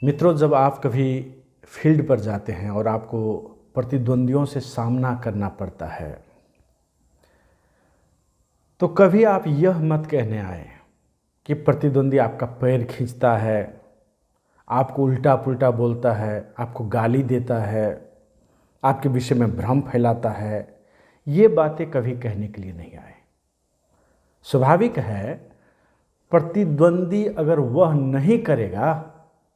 मित्रों, जब आप कभी फील्ड पर जाते हैं और आपको प्रतिद्वंदियों से सामना करना पड़ता है, तो कभी आप यह मत कहने आए कि प्रतिद्वंदी आपका पैर खींचता है, आपको उल्टा पुल्टा बोलता है, आपको गाली देता है, आपके विषय में भ्रम फैलाता है। ये बातें कभी कहने के लिए नहीं आए। स्वाभाविक है, प्रतिद्वंदी अगर वह नहीं करेगा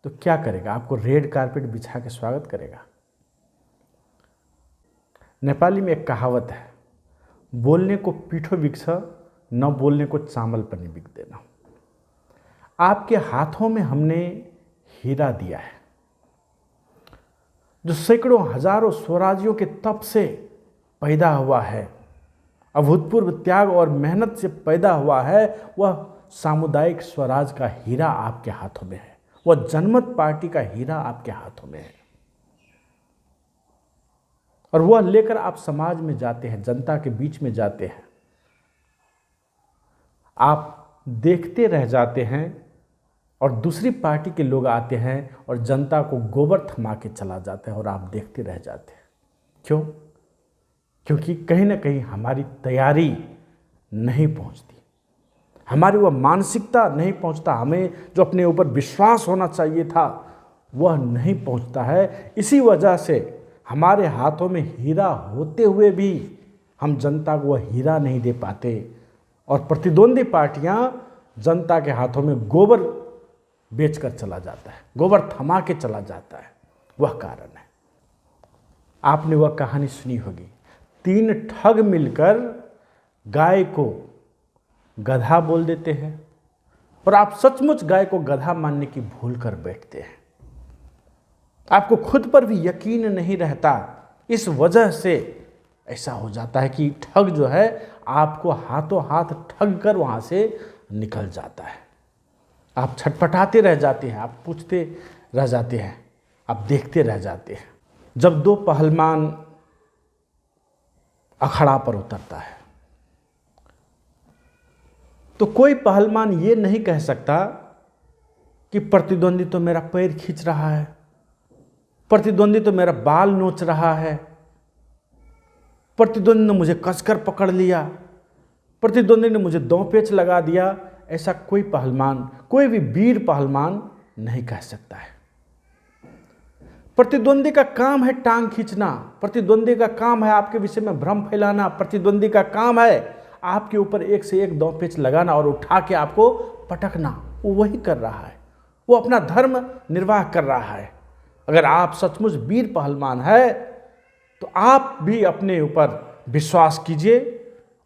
तो क्या करेगा? आपको रेड कारपेट बिछा के स्वागत करेगा। नेपाली में एक कहावत है, बोलने को पीठो बिक्छ, न बोलने को चामल पनि बिक देना। आपके हाथों में हमने हीरा दिया है, जो सैकड़ों हजारों स्वराज्यों के तप से पैदा हुआ है, अभूतपूर्व त्याग और मेहनत से पैदा हुआ है। वह सामुदायिक स्वराज का हीरा आपके हाथों में है, वह जनमत पार्टी का हीरा आपके हाथों में है, और वह लेकर आप समाज में जाते हैं, जनता के बीच में जाते हैं। आप देखते रह जाते हैं और दूसरी पार्टी के लोग आते हैं और जनता को गोबर थमा के चला जाता है और आप देखते रह जाते हैं। क्यों? क्योंकि कहीं ना कहीं हमारी तैयारी नहीं पहुंचती, हमारी वह मानसिकता नहीं पहुंचता, हमें जो अपने ऊपर विश्वास होना चाहिए था वह नहीं पहुंचता है। इसी वजह से हमारे हाथों में हीरा होते हुए भी हम जनता को वह हीरा नहीं दे पाते, और प्रतिद्वंदी पार्टियां जनता के हाथों में गोबर बेचकर चला जाता है, गोबर थमा के चला जाता है। वह कारण है। आपने वह कहानी सुनी होगी, 3 ठग मिलकर गाय को गधा बोल देते हैं और आप सचमुच गाय को गधा मानने की भूल कर बैठते हैं। आपको खुद पर भी यकीन नहीं रहता। इस वजह से ऐसा हो जाता है कि ठग जो है आपको हाथों हाथ ठग कर वहाँ से निकल जाता है। आप छटपटाते रह जाते हैं, आप पूछते रह जाते हैं, आप देखते रह जाते हैं। जब 2 पहलवान अखाड़ा पर उतरता है तो कोई पहलवान ये नहीं कह सकता कि प्रतिद्वंदी तो मेरा पैर खींच रहा है, प्रतिद्वंदी तो मेरा बाल नोच रहा है, प्रतिद्वंदी ने मुझे कसकर पकड़ लिया, प्रतिद्वंदी ने मुझे 2 पेच लगा दिया। ऐसा कोई पहलवान, कोई भी वीर पहलवान नहीं कह सकता है। प्रतिद्वंदी का काम है टांग खींचना, प्रतिद्वंदी का काम है आपके विषय में भ्रम फैलाना, प्रतिद्वंदी का काम है आपके ऊपर एक से एक 2 पेच लगाना और उठा के आपको पटकना। वो वही कर रहा है, वो अपना धर्म निर्वाह कर रहा है। अगर आप सचमुच वीर पहलवान है तो आप भी अपने ऊपर विश्वास कीजिए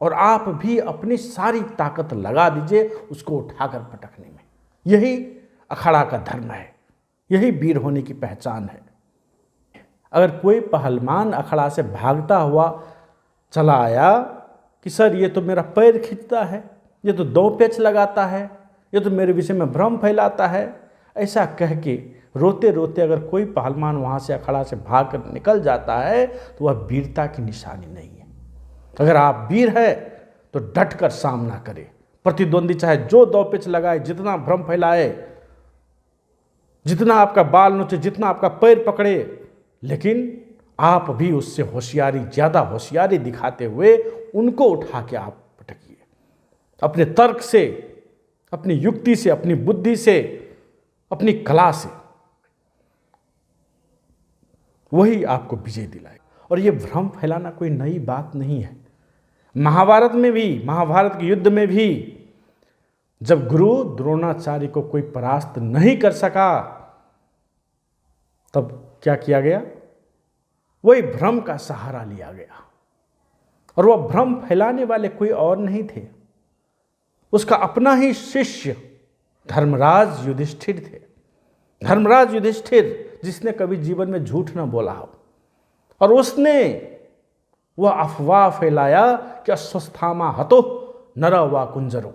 और आप भी अपनी सारी ताकत लगा दीजिए उसको उठाकर पटकने में। यही अखाड़ा का धर्म है, यही वीर होने की पहचान है। अगर कोई पहलवान अखाड़ा से भागता हुआ चला आया कि सर ये तो मेरा पैर खींचता है, ये तो 2 पेच लगाता है, ये तो मेरे विषय में भ्रम फैलाता है, ऐसा कह के रोते रोते अगर कोई पहलवान वहाँ से अखाड़ा से भाग कर निकल जाता है तो वह वीरता की निशानी नहीं है। अगर आप वीर है तो डट कर सामना करें। प्रतिद्वंदी चाहे जो 2 पेच लगाए, जितना भ्रम फैलाए, जितना आपका बाल नोचे, जितना आपका पैर पकड़े, लेकिन आप भी उससे ज़्यादा होशियारी दिखाते हुए उनको उठा के आप पटकिए। अपने तर्क से, अपनी युक्ति से, अपनी बुद्धि से, अपनी कला से, वही आपको विजय दिलाए। और ये भ्रम फैलाना कोई नई बात नहीं है। महाभारत में भी, महाभारत के युद्ध में भी जब गुरु द्रोणाचार्य को कोई परास्त नहीं कर सका तब क्या किया गया? वही भ्रम का सहारा लिया गया, और वह भ्रम फैलाने वाले कोई और नहीं थे, उसका अपना ही शिष्य धर्मराज युधिष्ठिर थे। धर्मराज युधिष्ठिर जिसने कभी जीवन में झूठ न बोला हो, और उसने वह अफवाह फैलाया कि अस्वस्थामा हतो नर वा कुंजरो।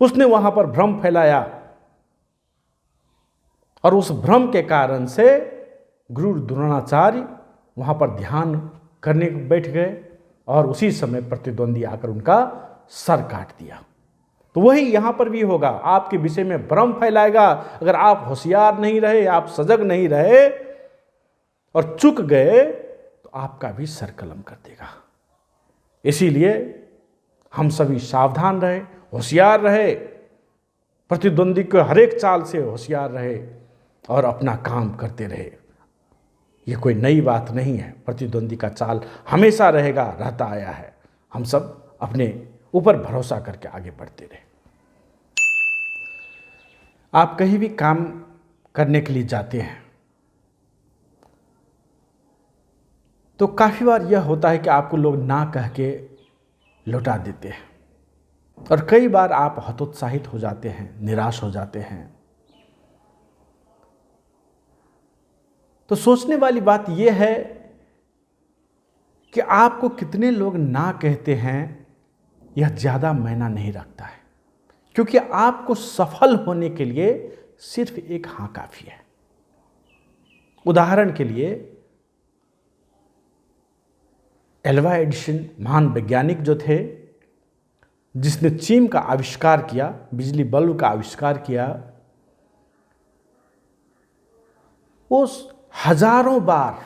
उसने वहां पर भ्रम फैलाया और उस भ्रम के कारण से गुरु द्रोणाचार्य वहां पर ध्यान करने बैठ गए और उसी समय प्रतिद्वंदी आकर उनका सर काट दिया। तो वही यहाँ पर भी होगा, आपके विषय में भ्रम फैलाएगा। अगर आप होशियार नहीं रहे, आप सजग नहीं रहे और चूक गए तो आपका भी सर कलम कर देगा। इसीलिए हम सभी सावधान रहे, होशियार रहे, प्रतिद्वंदी को हर एक चाल से होशियार रहे और अपना काम करते रहे। ये कोई नई बात नहीं है, प्रतिद्वंदी का चाल हमेशा रहेगा, रहता आया है। हम सब अपने ऊपर भरोसा करके आगे बढ़ते रहे। आप कहीं भी काम करने के लिए जाते हैं तो काफ़ी बार यह होता है कि आपको लोग ना कह के लौटा देते हैं और कई बार आप हतोत्साहित हो जाते हैं, निराश हो जाते हैं। तो सोचने वाली बात यह है कि आपको कितने लोग ना कहते हैं यह ज़्यादा मायना नहीं रखता है, क्योंकि आपको सफल होने के लिए सिर्फ एक हाँ काफ़ी है। उदाहरण के लिए एल्वा एडिसन महान वैज्ञानिक जो थे, जिसने चीम का आविष्कार किया, बिजली बल्ब का आविष्कार किया, वो हजारों बार,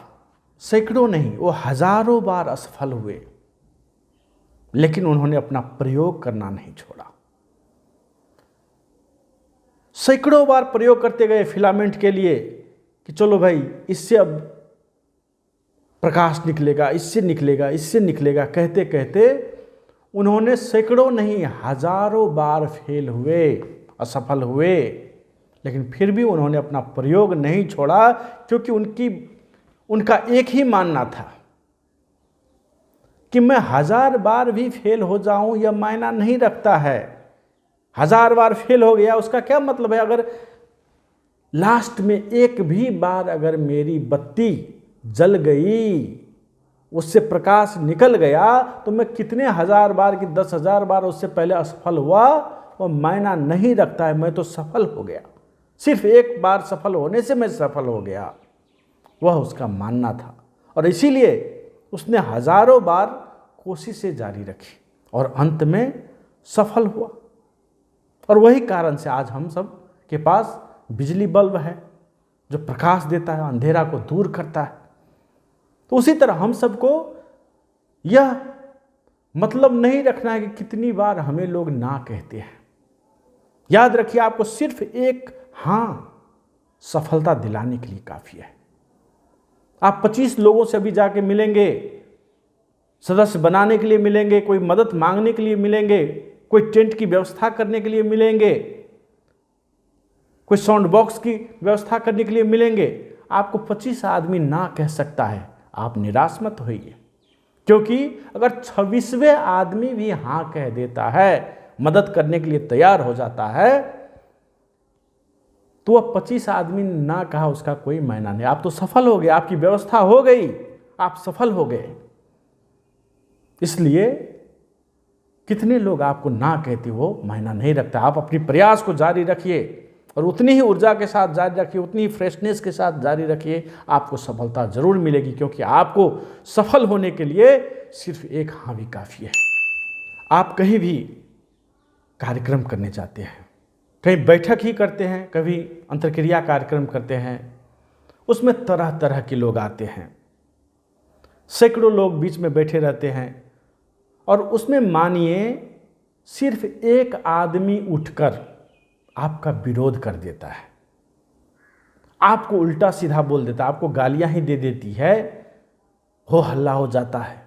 सैकड़ों नहीं, वो हजारों बार असफल हुए, लेकिन उन्होंने अपना प्रयोग करना नहीं छोड़ा। सैकड़ों बार प्रयोग करते गए फिलामेंट के लिए कि चलो भाई इससे अब प्रकाश निकलेगा, इससे निकलेगा, इससे निकलेगा, कहते कहते उन्होंने सैकड़ों नहीं हजारों बार फेल हुए, असफल हुए, लेकिन फिर भी उन्होंने अपना प्रयोग नहीं छोड़ा, क्योंकि उनका एक ही मानना था कि मैं 1000 बार भी फेल हो जाऊं यह मायना नहीं रखता है। 1000 बार फेल हो गया उसका क्या मतलब है? अगर लास्ट में एक भी बार अगर मेरी बत्ती जल गई, उससे प्रकाश निकल गया, तो मैं कितने 1000 बार की 10,000 बार उससे पहले असफल हुआ वो मायना नहीं रखता है। मैं तो सफल हो गया, सिर्फ एक बार सफल होने से मैं सफल हो गया, वह उसका मानना था। और इसीलिए उसने हजारों बार कोशिशें जारी रखी और अंत में सफल हुआ। और वही कारण से आज हम सब के पास बिजली बल्ब है जो प्रकाश देता है, अंधेरा को दूर करता है। तो उसी तरह हम सबको यह मतलब नहीं रखना है कि कितनी बार हमें लोग ना कहते हैं। याद रखिए, आपको सिर्फ एक हाँ सफलता दिलाने के लिए काफ़ी है। आप 25 लोगों से अभी जाके मिलेंगे, सदस्य बनाने के लिए मिलेंगे, कोई मदद मांगने के लिए मिलेंगे, कोई टेंट की व्यवस्था करने के लिए मिलेंगे, कोई साउंड बॉक्स की व्यवस्था करने के लिए मिलेंगे। आपको 25 आदमी ना कह सकता है, आप निराश मत होइए, क्योंकि अगर 26वें आदमी भी हाँ कह देता है, मदद करने के लिए तैयार हो जाता है, तो वह 25 आदमी ना कहा उसका कोई मायना नहीं। आप तो सफल हो गए, आपकी व्यवस्था हो गई, आप सफल हो गए। इसलिए कितने लोग आपको ना कहते वो मायना नहीं रखता। आप अपनी प्रयास को जारी रखिए और उतनी ही ऊर्जा के साथ जारी रखिए, उतनी ही फ्रेशनेस के साथ जारी रखिए, आपको सफलता जरूर मिलेगी। क्योंकि आपको सफल होने के लिए सिर्फ एक हाँ भी काफ़ी है। आप कहीं भी कार्यक्रम करने जाते हैं, कहीं बैठक ही करते हैं, कभी अंतर्क्रिया कार्यक्रम करते हैं, उसमें तरह तरह के लोग आते हैं, सैकड़ों लोग बीच में बैठे रहते हैं और उसमें मानिए सिर्फ एक आदमी उठकर आपका विरोध कर देता है, आपको उल्टा सीधा बोल देता है, आपको गालियां ही दे देती है, हो हल्ला हो जाता है,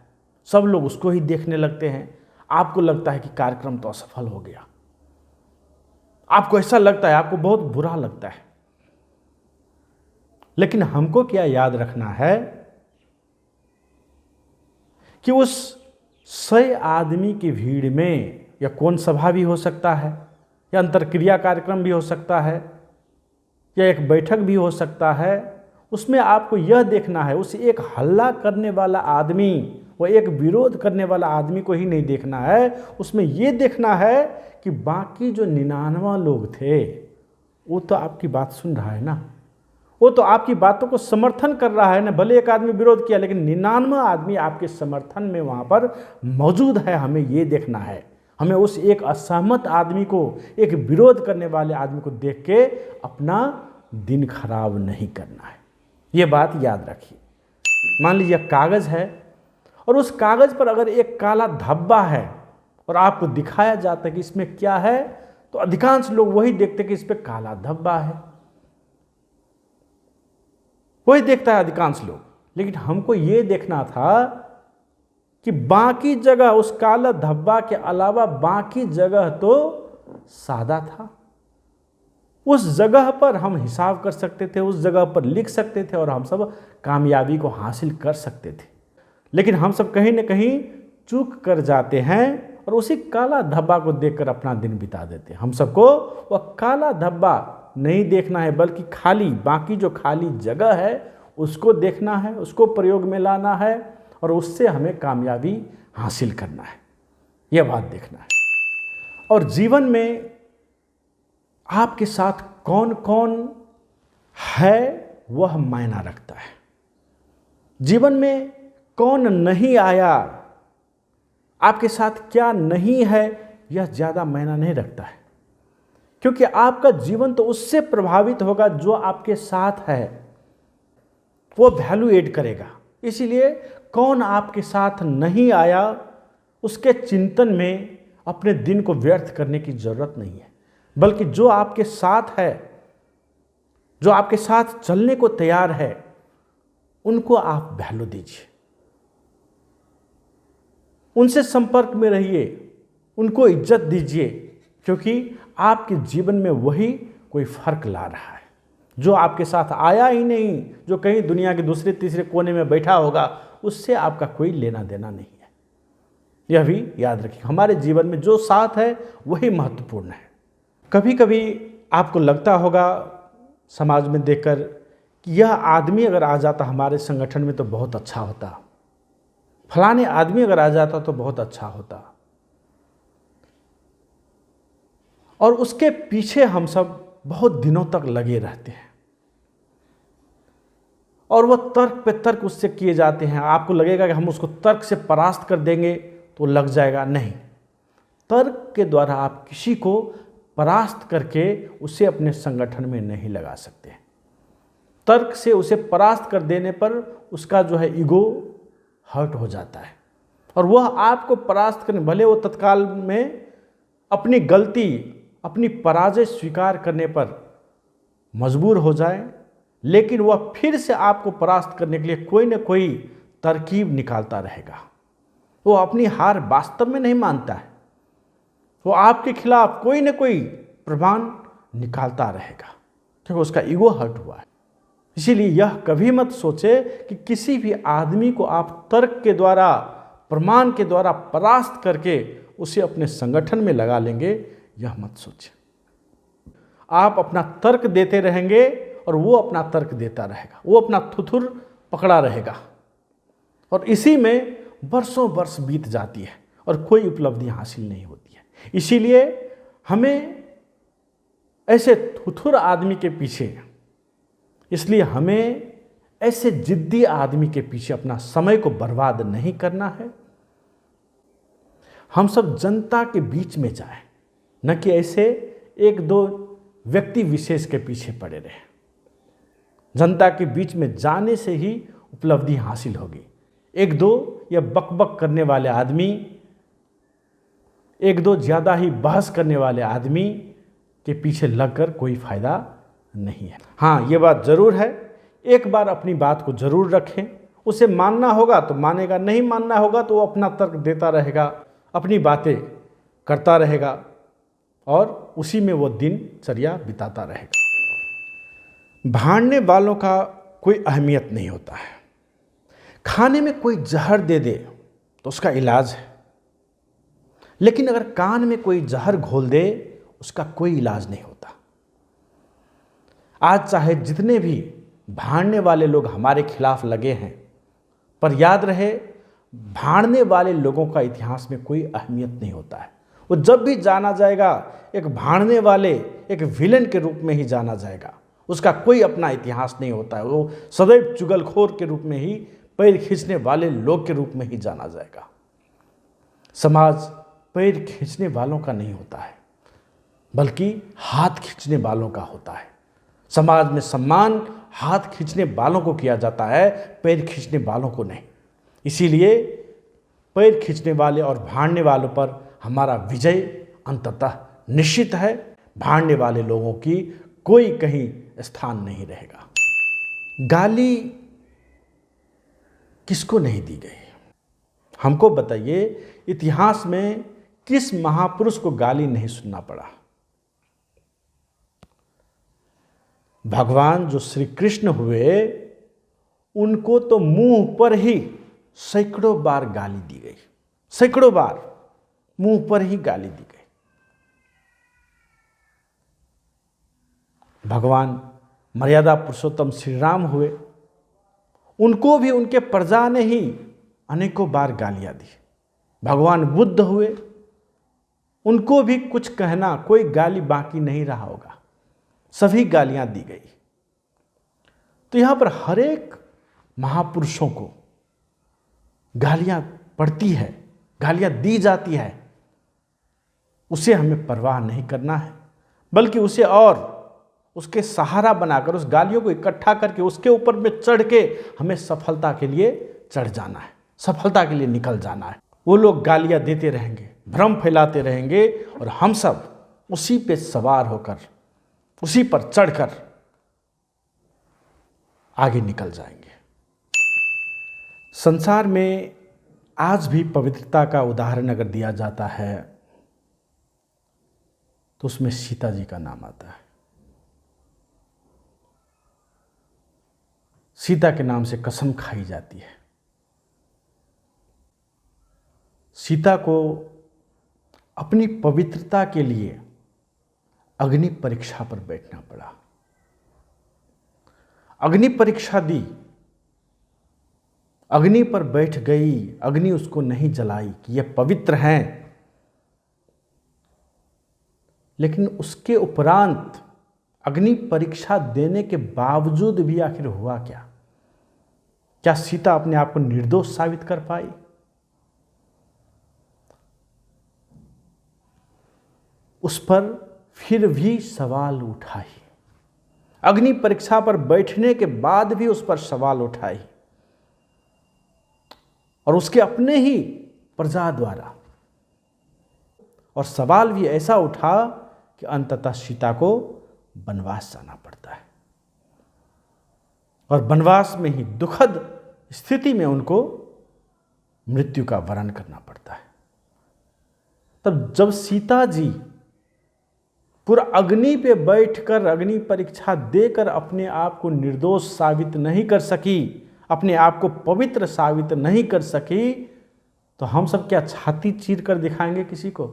सब लोग उसको ही देखने लगते हैं। आपको लगता है कि कार्यक्रम तो असफल हो गया, आपको ऐसा लगता है, आपको बहुत बुरा लगता है। लेकिन हमको क्या याद रखना है कि उस 100 आदमी की भीड़ में, या कौन सभा भी हो सकता है, या अंतर्क्रिया कार्यक्रम भी हो सकता है, या एक बैठक भी हो सकता है, उसमें आपको यह देखना है, उस एक हल्ला करने वाला आदमी, वो एक विरोध करने वाला आदमी को ही नहीं देखना है, उसमें यह देखना है कि बाकी जो 99 लोग थे वो तो आपकी बात सुन रहा है ना, वो तो आपकी बातों को समर्थन कर रहा है ना। भले एक आदमी विरोध किया, लेकिन 99 आदमी आपके समर्थन में वहाँ पर मौजूद है। हमें ये देखना है, हमें उस एक असहमत आदमी को, एक विरोध करने वाले आदमी को देख के अपना दिन खराब नहीं करना है। ये बात याद रखिए। मान लीजिए कागज़ है और उस कागज़ पर अगर एक काला धब्बा है और आपको दिखाया जाता है कि इसमें क्या है, तो अधिकांश लोग वही देखते कि इस पर काला धब्बा है, वही देखता है अधिकांश लोग। लेकिन हमको ये देखना था कि बाकी जगह, उस काला धब्बा के अलावा बाकी जगह तो सादा था। उस जगह पर हम हिसाब कर सकते थे, उस जगह पर लिख सकते थे और हम सब कामयाबी को हासिल कर सकते थे। लेकिन हम सब कहीं न कहीं चूक कर जाते हैं और उसी काला धब्बा को देखकर अपना दिन बिता देते हैं। हम सबको वह काला धब्बा नहीं देखना है, बल्कि खाली, बाकी जो खाली जगह है उसको देखना है, उसको प्रयोग में लाना है और उससे हमें कामयाबी हासिल करना है। यह बात देखना है। और जीवन में आपके साथ कौन कौन है वह मायना रखता है। जीवन में कौन नहीं आया, आपके साथ क्या नहीं है, यह ज़्यादा मायना नहीं रखता है, क्योंकि आपका जीवन तो उससे प्रभावित होगा जो आपके साथ है, वो वैल्यू एड करेगा। इसीलिए कौन आपके साथ नहीं आया उसके चिंतन में अपने दिन को व्यर्थ करने की ज़रूरत नहीं है, बल्कि जो आपके साथ है, जो आपके साथ चलने को तैयार है, उनको आप वैल्यू दीजिए, उनसे संपर्क में रहिए, उनको इज्जत दीजिए, क्योंकि आपके जीवन में वही कोई फर्क ला रहा है। जो आपके साथ आया ही नहीं, जो कहीं दुनिया के दूसरे तीसरे कोने में बैठा होगा, उससे आपका कोई लेना देना नहीं है। यह भी याद रखिए, हमारे जीवन में जो साथ है वही महत्वपूर्ण है। कभी कभी आपको लगता होगा समाज में देखकर कि यह आदमी अगर आ जाता हमारे संगठन में तो बहुत अच्छा होता, फलाने आदमी अगर आ जाता तो बहुत अच्छा होता, और उसके पीछे हम सब बहुत दिनों तक लगे रहते हैं और वह तर्क पे तर्क उससे किए जाते हैं। आपको लगेगा कि हम उसको तर्क से परास्त कर देंगे तो लग जाएगा, नहीं। तर्क के द्वारा आप किसी को परास्त करके उसे अपने संगठन में नहीं लगा सकते। तर्क से उसे परास्त कर देने पर उसका जो है ईगो हर्ट हो जाता है और वह आपको परास्त करने, भले वो तत्काल में अपनी गलती, अपनी पराजय स्वीकार करने पर मजबूर हो जाए, लेकिन वह फिर से आपको परास्त करने के लिए कोई न कोई तरकीब निकालता रहेगा। वो अपनी हार वास्तव में नहीं मानता है, वो आपके खिलाफ कोई न कोई प्रमाण निकालता रहेगा, क्योंकि उसका ईगो हर्ट हुआ है। इसीलिए यह कभी मत सोचे कि किसी भी आदमी को आप तर्क के द्वारा, प्रमाण के द्वारा परास्त करके उसे अपने संगठन में लगा लेंगे, यह मत सोचे। आप अपना तर्क देते रहेंगे और वो अपना तर्क देता रहेगा, वो अपना थुथुर पकड़ा रहेगा और इसी में वर्षों वर्ष बीत जाती है और कोई उपलब्धि हासिल नहीं होती है। इसीलिए हमें ऐसे थुथुर आदमी के पीछे, इसलिए हमें ऐसे जिद्दी आदमी के पीछे अपना समय को बर्बाद नहीं करना है। हम सब जनता के बीच में जाएं, न कि ऐसे एक दो व्यक्ति विशेष के पीछे पड़े रहें। जनता के बीच में जाने से ही उपलब्धि हासिल होगी। एक दो या बकबक करने वाले आदमी, एक दो ज़्यादा ही बहस करने वाले आदमी के पीछे लगकर कोई फ़ायदा नहीं है। हाँ, ये बात ज़रूर है, एक बार अपनी बात को ज़रूर रखें। उसे मानना होगा तो मानेगा, नहीं मानना होगा तो वो अपना तर्क देता रहेगा, अपनी बातें करता रहेगा और उसी में वो दिनचर्या बिताता रहेगा। भाड़ने वालों का कोई अहमियत नहीं होता है। खाने में कोई जहर दे दे तो उसका इलाज है, लेकिन अगर कान में कोई जहर घोल दे उसका कोई इलाज नहीं होता। आज चाहे जितने भी भाड़ने वाले लोग हमारे खिलाफ लगे हैं, पर याद रहे भाड़ने वाले लोगों का इतिहास में कोई अहमियत नहीं होता है। वो जब भी जाना जाएगा एक भाड़ने वाले, एक विलेन के रूप में ही जाना जाएगा, उसका कोई अपना इतिहास नहीं होता है। वो सदैव चुगलखोर के रूप में ही, पैर खींचने वाले लोग के रूप में ही जाना जाएगा। समाज पैर खींचने वालों का नहीं होता है, बल्कि हाथ खींचने वालों का होता है। समाज में सम्मान हाथ खींचने वालों को किया जाता है, पैर खींचने वालों को नहीं। इसीलिए पैर खींचने वाले और भाड़ने वालों पर हमारा विजय अंततः निश्चित है। भाड़ने वाले लोगों की कोई कहीं स्थान नहीं रहेगा। गाली किसको नहीं दी गई? हमको बताइए, इतिहास में किस महापुरुष को गाली नहीं सुनना पड़ा? भगवान जो श्री कृष्ण हुए, उनको तो मुंह पर ही सैकड़ों बार गाली दी गई, सैकड़ों बार मुंह पर ही गाली दी गई। भगवान मर्यादा पुरुषोत्तम श्री राम हुए, उनको भी उनके प्रजा ने ही अनेकों बार गालियां दी। भगवान बुद्ध हुए, उनको भी कुछ कहना, कोई गाली बाकी नहीं रहा होगा, सभी गालियां दी गई। तो यहां पर हर एक महापुरुषों को गालियां पड़ती है, गालियां दी जाती है। उसे हमें परवाह नहीं करना है, बल्कि उसे और उसके सहारा बनाकर, उस गालियों को इकट्ठा करके उसके ऊपर में चढ़ के हमें सफलता के लिए चढ़ जाना है, सफलता के लिए निकल जाना है। वो लोग गालियां देते रहेंगे, भ्रम फैलाते रहेंगे, और हम सब उसी पे सवार होकर, उसी पर चढ़कर आगे निकल जाएंगे। संसार में आज भी पवित्रता का उदाहरण अगर दिया जाता है तो उसमें सीता जी का नाम आता है। सीता के नाम से कसम खाई जाती है। सीता को अपनी पवित्रता के लिए अग्नि परीक्षा पर बैठना पड़ा। अग्नि परीक्षा दी, अग्नि पर बैठ गई, अग्नि उसको नहीं जलाई कि यह पवित्र हैं। लेकिन उसके उपरांत अग्नि परीक्षा देने के बावजूद भी आखिर हुआ क्या? क्या सीता अपने आप को निर्दोष साबित कर पाई? उस पर फिर भी सवाल उठाई। अग्नि परीक्षा पर बैठने के बाद भी उस पर सवाल उठाई, और उसके अपने ही प्रजा द्वारा। और सवाल भी ऐसा उठा कि अंततः सीता को वनवास जाना पड़ता है, और वनवास में ही दुखद स्थिति में उनको मृत्यु का वरण करना पड़ता है। तब जब सीता जी पूरा अग्नि पे बैठकर, अग्नि परीक्षा देकर अपने आप को निर्दोष साबित नहीं कर सकी, अपने आप को पवित्र साबित नहीं कर सकी, तो हम सब क्या छाती चीर कर दिखाएंगे किसी को?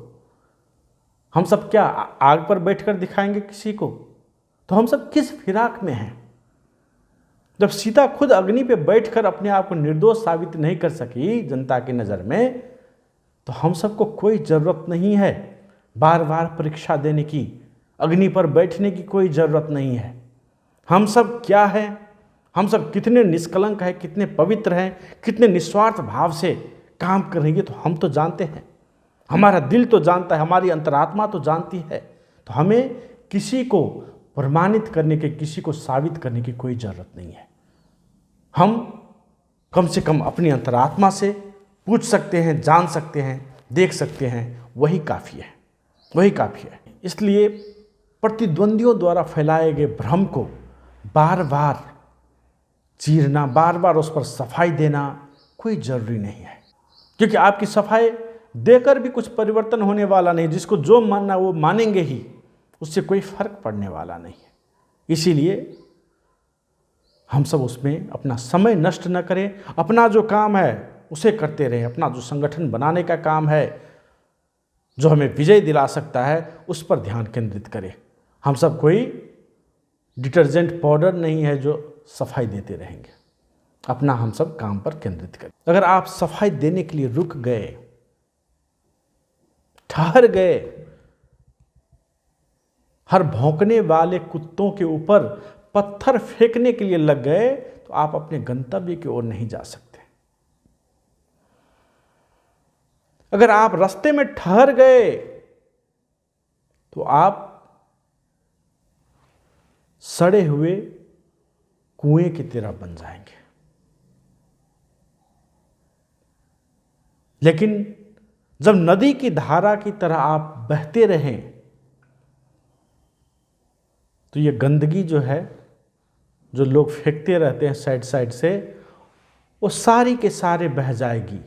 हम सब क्या आग पर बैठकर दिखाएंगे किसी को? तो हम सब किस फिराक में हैं? जब सीता खुद अग्नि पे बैठकर अपने आप को निर्दोष साबित नहीं कर सकी जनता की नज़र में, तो हम सबको कोई ज़रूरत नहीं है बार बार परीक्षा देने की, अग्नि पर बैठने की कोई ज़रूरत नहीं है। हम सब क्या हैं? हम सब कितने निष्कलंक हैं, कितने पवित्र हैं, कितने निस्वार्थ भाव से काम करेंगे, तो हम तो जानते हैं, हमारा दिल तो जानता है, हमारी अंतरात्मा तो जानती है। तो हमें किसी को प्रमाणित करने के, किसी को साबित करने की कोई ज़रूरत नहीं है। हम कम से कम अपनी अंतरात्मा से पूछ सकते हैं, जान सकते हैं, देख सकते हैं, वही काफ़ी है, वही काफ़ी है। इसलिए प्रतिद्वंदियों द्वारा फैलाए गए भ्रम को बार बार चीरना, बार बार उस पर सफाई देना कोई ज़रूरी नहीं है, क्योंकि आपकी सफाई देकर भी कुछ परिवर्तन होने वाला नहीं। जिसको जो मानना वो मानेंगे ही, उससे कोई फर्क पड़ने वाला नहीं है। इसीलिए हम सब उसमें अपना समय नष्ट न करें, अपना जो काम है उसे करते रहें, अपना जो संगठन बनाने का काम है, जो हमें विजय दिला सकता है, उस पर ध्यान केंद्रित करें। हम सब कोई डिटर्जेंट पाउडर नहीं है जो सफाई देते रहेंगे, अपना हम सब काम पर केंद्रित करें। अगर आप सफाई देने के लिए रुक गए, ठहर गए, हर भौंकने वाले कुत्तों के ऊपर पत्थर फेंकने के लिए लग गए, तो आप अपने गंतव्य की ओर नहीं जा सकते। अगर आप रास्ते में ठहर गए तो आप सड़े हुए कुएं की तरह बन जाएंगे। लेकिन जब नदी की धारा की तरह आप बहते रहें तो ये गंदगी जो है, जो लोग फेंकते रहते हैं साइड साइड से, वो सारी के सारे बह जाएगी,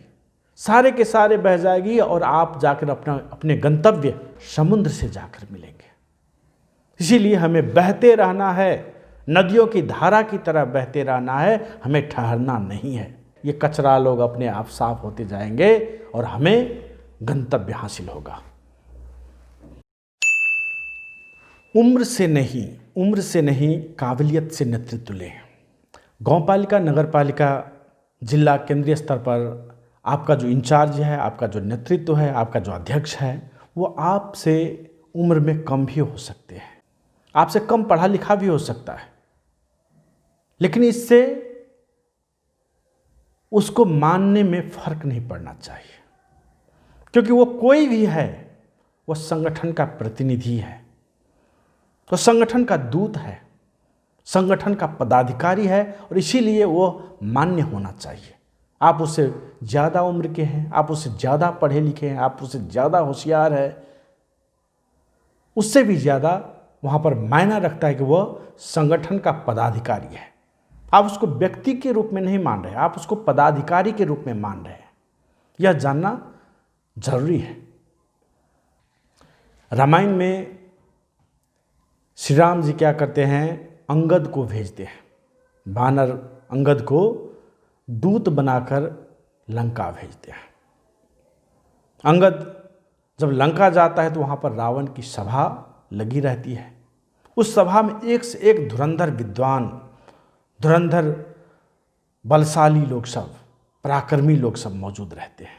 सारे के सारे बह जाएगी और आप जाकर अपने गंतव्य समुद्र से जाकर मिलेंगे। इसीलिए हमें बहते रहना है, नदियों की धारा की तरह बहते रहना है, हमें ठहरना नहीं है। ये कचरा लोग अपने आप साफ होते जाएंगे और हमें गंतव्य हासिल होगा। उम्र से नहीं काबिलियत से नेतृत्व लें। गांव पालिका, नगर पालिका, जिला, केंद्रीय स्तर पर आपका जो इंचार्ज है, आपका जो नेतृत्व है, आपका जो अध्यक्ष है, वो आपसे उम्र में कम भी हो सकते हैं, आपसे कम पढ़ा लिखा भी हो सकता है, लेकिन इससे उसको मानने में फर्क नहीं पड़ना चाहिए, क्योंकि वो कोई भी है, वो संगठन का प्रतिनिधि है, वो संगठन का दूत है, संगठन का पदाधिकारी है, और इसीलिए वो मान्य होना चाहिए। आप उससे ज़्यादा उम्र के हैं, आप उससे ज़्यादा पढ़े लिखे हैं, आप उससे ज़्यादा होशियार है, उससे भी ज़्यादा वहाँ पर मायना रखता है कि वह संगठन का पदाधिकारी है। आप उसको व्यक्ति के रूप में नहीं मान रहे, आप उसको पदाधिकारी के रूप में मान रहे हैं। यह जानना जरूरी है। रामायण में श्री राम जी क्या करते हैं, अंगद को भेजते हैं, वानर अंगद को दूत बनाकर लंका भेजते हैं। अंगद जब लंका जाता है तो वहाँ पर रावण की सभा लगी रहती है। उस सभा में एक से एक धुरंधर विद्वान, धुरंधर बलशाली लोग सब, पराक्रमी लोग सब मौजूद रहते हैं,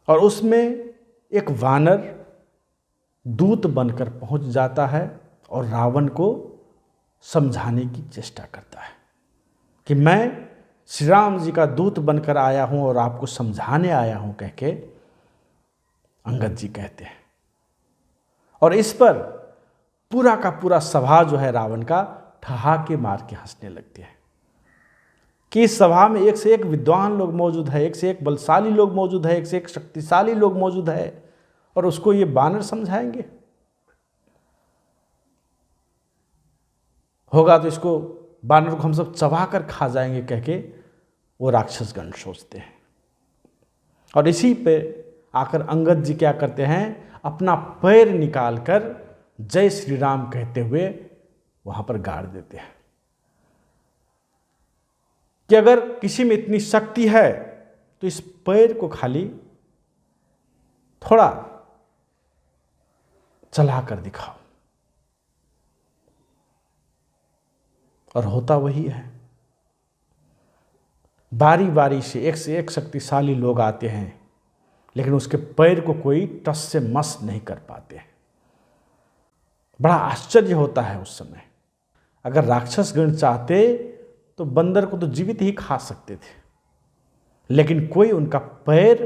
और उसमें एक वानर दूत बनकर पहुंच जाता है और रावण को समझाने की चेष्टा करता है कि मैं श्री राम जी का दूत बनकर आया हूं और आपको समझाने आया हूं, कह के अंगद जी कहते हैं। और इस पर पूरा का पूरा सभा जो है रावण का ठहाके मार के हंसने लगते हैं कि इस सभा में एक से एक विद्वान लोग मौजूद है, एक से एक बलशाली लोग मौजूद है, एक से एक शक्तिशाली लोग मौजूद है, और उसको ये बानर समझाएंगे। होगा तो इसको बानर को हम सब चबा कर खा जाएंगे, कह के वो राक्षसगण सोचते हैं। और इसी पे आकर अंगद जी क्या करते हैं, अपना पैर निकालकर जय श्री राम कहते हुए वहां पर गाड़ देते हैं कि अगर किसी में इतनी शक्ति है तो इस पैर को खाली थोड़ा चला कर दिखाओ। और होता वही है। बारी बारी से एक शक्तिशाली लोग आते हैं, लेकिन उसके पैर को कोई टस से मस नहीं कर पाते। बड़ा आश्चर्य होता है उस समय। अगर राक्षसगण चाहते तो बंदर को तो जीवित ही खा सकते थे, लेकिन कोई उनका पैर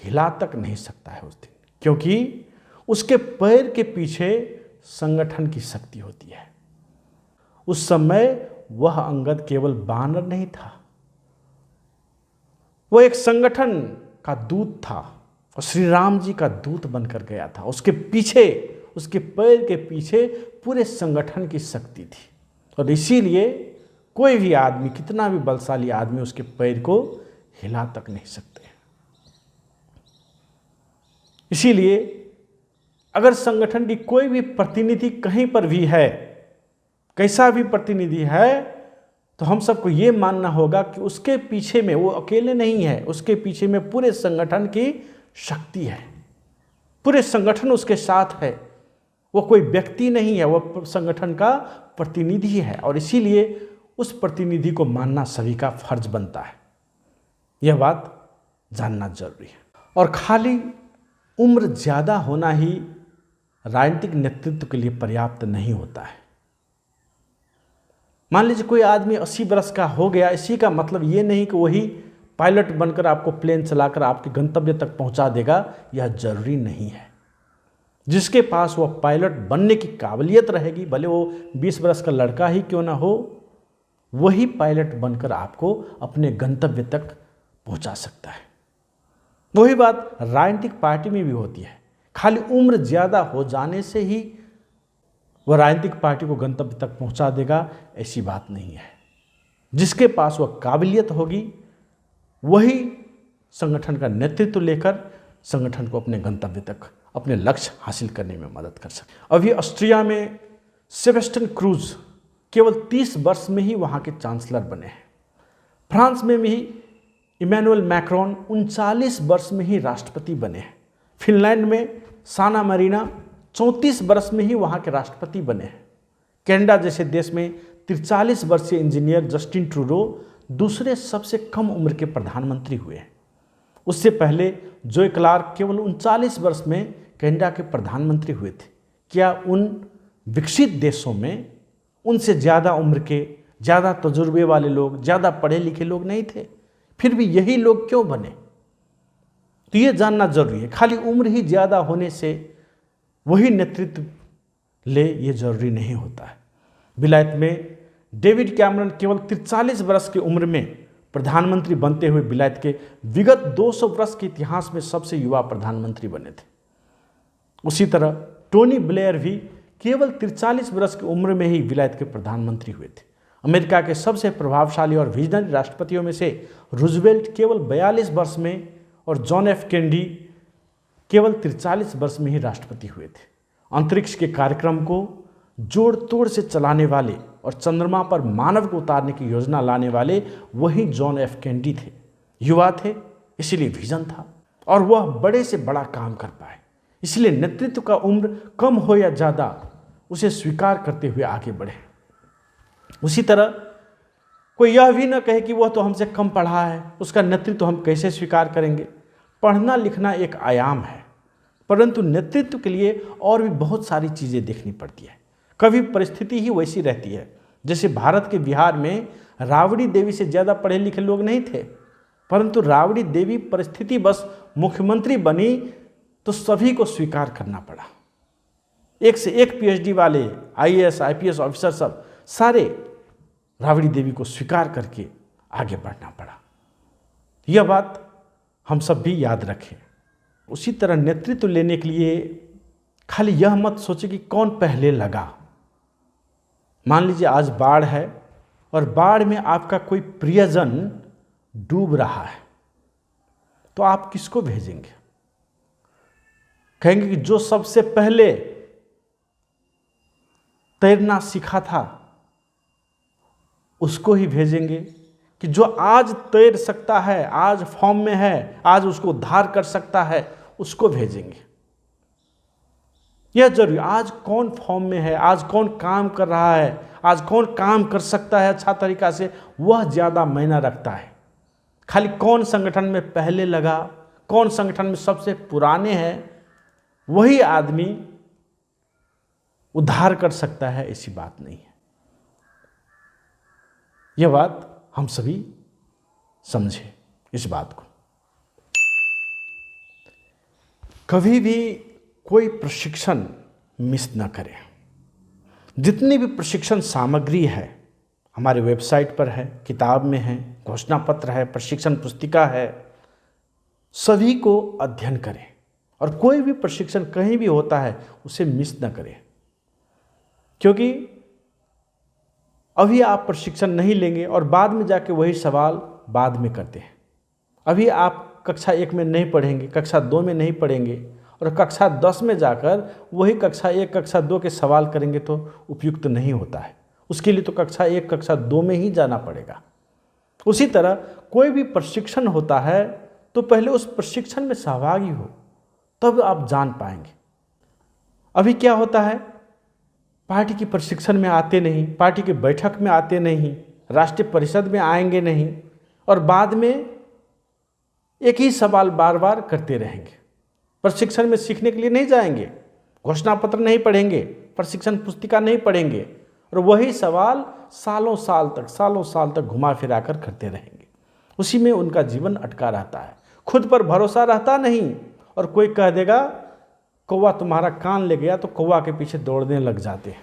हिला तक नहीं सकता है उस दिन, क्योंकि उसके पैर के पीछे संगठन की शक्ति होती है। उस समय वह अंगद केवल बानर नहीं था, वह एक संगठन का दूत था और श्री राम जी का दूत बनकर गया था। उसके पीछे, उसके पैर के पीछे पूरे संगठन की शक्ति थी, और इसीलिए कोई भी आदमी, कितना भी बलशाली आदमी, उसके पैर को हिला तक नहीं सकते। इसीलिए अगर संगठन की कोई भी प्रतिनिधि कहीं पर भी है, कैसा भी प्रतिनिधि है, तो हम सबको ये मानना होगा कि उसके पीछे में वो अकेले नहीं है, उसके पीछे में पूरे संगठन की शक्ति है, पूरे संगठन उसके साथ है। वो कोई व्यक्ति नहीं है, वो संगठन का प्रतिनिधि है, और इसीलिए उस प्रतिनिधि को मानना सभी का फर्ज बनता है। यह बात जानना जरूरी है। और खाली उम्र ज़्यादा होना ही राजनीतिक नेतृत्व के लिए पर्याप्त नहीं होता है। मान लीजिए कोई आदमी 80 वर्ष का हो गया, इसी का मतलब ये नहीं कि वही पायलट बनकर आपको प्लेन चलाकर आपके गंतव्य तक पहुंचा देगा, यह जरूरी नहीं है। जिसके पास वह पायलट बनने की काबिलियत रहेगी, भले वो 20 वर्ष का लड़का ही क्यों ना हो, वही पायलट बनकर आपको अपने गंतव्य तक पहुंचा सकता है। वही बात राजनीतिक पार्टी में भी होती है। खाली उम्र ज़्यादा हो जाने से ही वह राजनीतिक पार्टी को गंतव्य तक पहुंचा देगा, ऐसी बात नहीं है। जिसके पास वह काबिलियत होगी, वही संगठन का नेतृत्व लेकर संगठन को अपने गंतव्य तक, अपने लक्ष्य हासिल करने में मदद कर सकते। अभी ऑस्ट्रिया में सेबेस्टियन क्रूज केवल 30 वर्ष में ही वहाँ के चांसलर बने हैं। फ्रांस में भी इमैनुअल मैक्रोन 39 वर्ष में ही राष्ट्रपति बने हैं। फिनलैंड में साना मरीना 34 वर्ष में ही वहाँ के राष्ट्रपति बने हैं। कनाडा जैसे देश में 43 वर्षीय इंजीनियर जस्टिन ट्रूडो दूसरे सबसे कम उम्र के प्रधानमंत्री हुए हैं। उससे पहले जोय क्लार्क केवल 39 वर्ष में कनाडा के प्रधानमंत्री हुए थे। क्या उन विकसित देशों में उनसे ज़्यादा उम्र के, ज़्यादा तजुर्बे वाले लोग, ज़्यादा पढ़े लिखे लोग नहीं थे? फिर भी यही लोग क्यों बने? तो ये जानना जरूरी है। खाली उम्र ही ज़्यादा होने से वही नेतृत्व ले, ये जरूरी नहीं होता है। विलायत में डेविड कैमरन केवल 43 वर्ष की उम्र में प्रधानमंत्री बनते हुए विलायत के विगत 200 वर्ष के इतिहास में सबसे युवा प्रधानमंत्री बने थे। उसी तरह टोनी ब्लेयर भी केवल 43 वर्ष की उम्र में ही विलायत के प्रधानमंत्री हुए थे। अमेरिका के सबसे प्रभावशाली और विजनरी राष्ट्रपतियों में से रूजवेल्ट केवल 42 वर्ष में और जॉन एफ केनेडी केवल 43 वर्ष में ही राष्ट्रपति हुए थे। अंतरिक्ष के कार्यक्रम को जोड़ तोड़ से चलाने वाले और चंद्रमा पर मानव को उतारने की योजना लाने वाले वही जॉन एफ केनेडी थे। युवा थे, इसीलिए विजन था और वह बड़े से बड़ा काम कर पाए। इसलिए नेतृत्व का उम्र कम हो या ज़्यादा, उसे स्वीकार करते हुए आगे बढ़े। उसी तरह कोई यह भी न कहे कि वह तो हमसे कम पढ़ा है, उसका नेतृत्व हम कैसे स्वीकार करेंगे। पढ़ना लिखना एक आयाम है, परंतु नेतृत्व के लिए और भी बहुत सारी चीज़ें देखनी पड़ती है। कभी परिस्थिति ही वैसी रहती है। जैसे भारत के बिहार में राबड़ी देवी से ज़्यादा पढ़े लिखे लोग नहीं थे, परंतु राबड़ी देवी परिस्थिति बस मुख्यमंत्री बनी तो सभी को स्वीकार करना पड़ा। एक से एक पीएचडी वाले आईएएस आईपीएस ऑफिसर सब सारे राबड़ी देवी को स्वीकार करके आगे बढ़ना पड़ा। यह बात हम सब भी याद रखें। उसी तरह नेतृत्व लेने के लिए खाली यह मत सोचे कि कौन पहले लगा। मान लीजिए आज बाढ़ है और बाढ़ में आपका कोई प्रियजन डूब रहा है, तो आप किसको भेजेंगे? कहेंगे कि जो सबसे पहले तैरना सीखा था उसको ही भेजेंगे, कि जो आज तैर सकता है, आज फॉर्म में है, आज उसको उद्धार कर सकता है, उसको भेजेंगे। यह जरूरी, आज कौन फॉर्म में है, आज कौन काम कर रहा है, आज कौन काम कर सकता है अच्छा तरीका से, वह ज़्यादा मायना रखता है। खाली कौन संगठन में पहले लगा, कौन संगठन में सबसे पुराने हैं, वही आदमी उद्धार कर सकता है, ऐसी बात नहीं है। यह बात हम सभी समझें इस बात को। कभी भी कोई प्रशिक्षण मिस न करें। जितनी भी प्रशिक्षण सामग्री है हमारे वेबसाइट पर है, किताब में है, घोषणा पत्र है, प्रशिक्षण पुस्तिका है, सभी को अध्ययन करें। और कोई भी प्रशिक्षण कहीं भी होता है उसे मिस न करें, क्योंकि अभी आप प्रशिक्षण नहीं लेंगे और बाद में जाके वही सवाल बाद में करते हैं। अभी आप कक्षा 1 में नहीं पढ़ेंगे, कक्षा 2 में नहीं पढ़ेंगे और कक्षा 10 में जाकर वही कक्षा 1 कक्षा 2 के सवाल करेंगे तो उपयुक्त नहीं होता है। उसके लिए तो कक्षा 1 कक्षा 2 में ही जाना पड़ेगा। उसी तरह कोई भी प्रशिक्षण होता है तो पहले उस प्रशिक्षण में सहभागी हो, तब आप जान पाएंगे। अभी क्या होता है, पार्टी की प्रशिक्षण में आते नहीं, पार्टी की बैठक में आते नहीं, राष्ट्रीय परिषद में आएंगे नहीं और बाद में एक ही सवाल बार बार करते रहेंगे। प्रशिक्षण में सीखने के लिए नहीं जाएंगे, घोषणा पत्र नहीं पढ़ेंगे, प्रशिक्षण पुस्तिका नहीं पढ़ेंगे और वही सवाल सालों साल तक घुमा फिरा कर करते रहेंगे। उसी में उनका जीवन अटका रहता है, खुद पर भरोसा रहता नहीं। और कोई कह देगा कौवा तुम्हारा कान ले गया, तो कौवा के पीछे दौड़ने लग जाते हैं।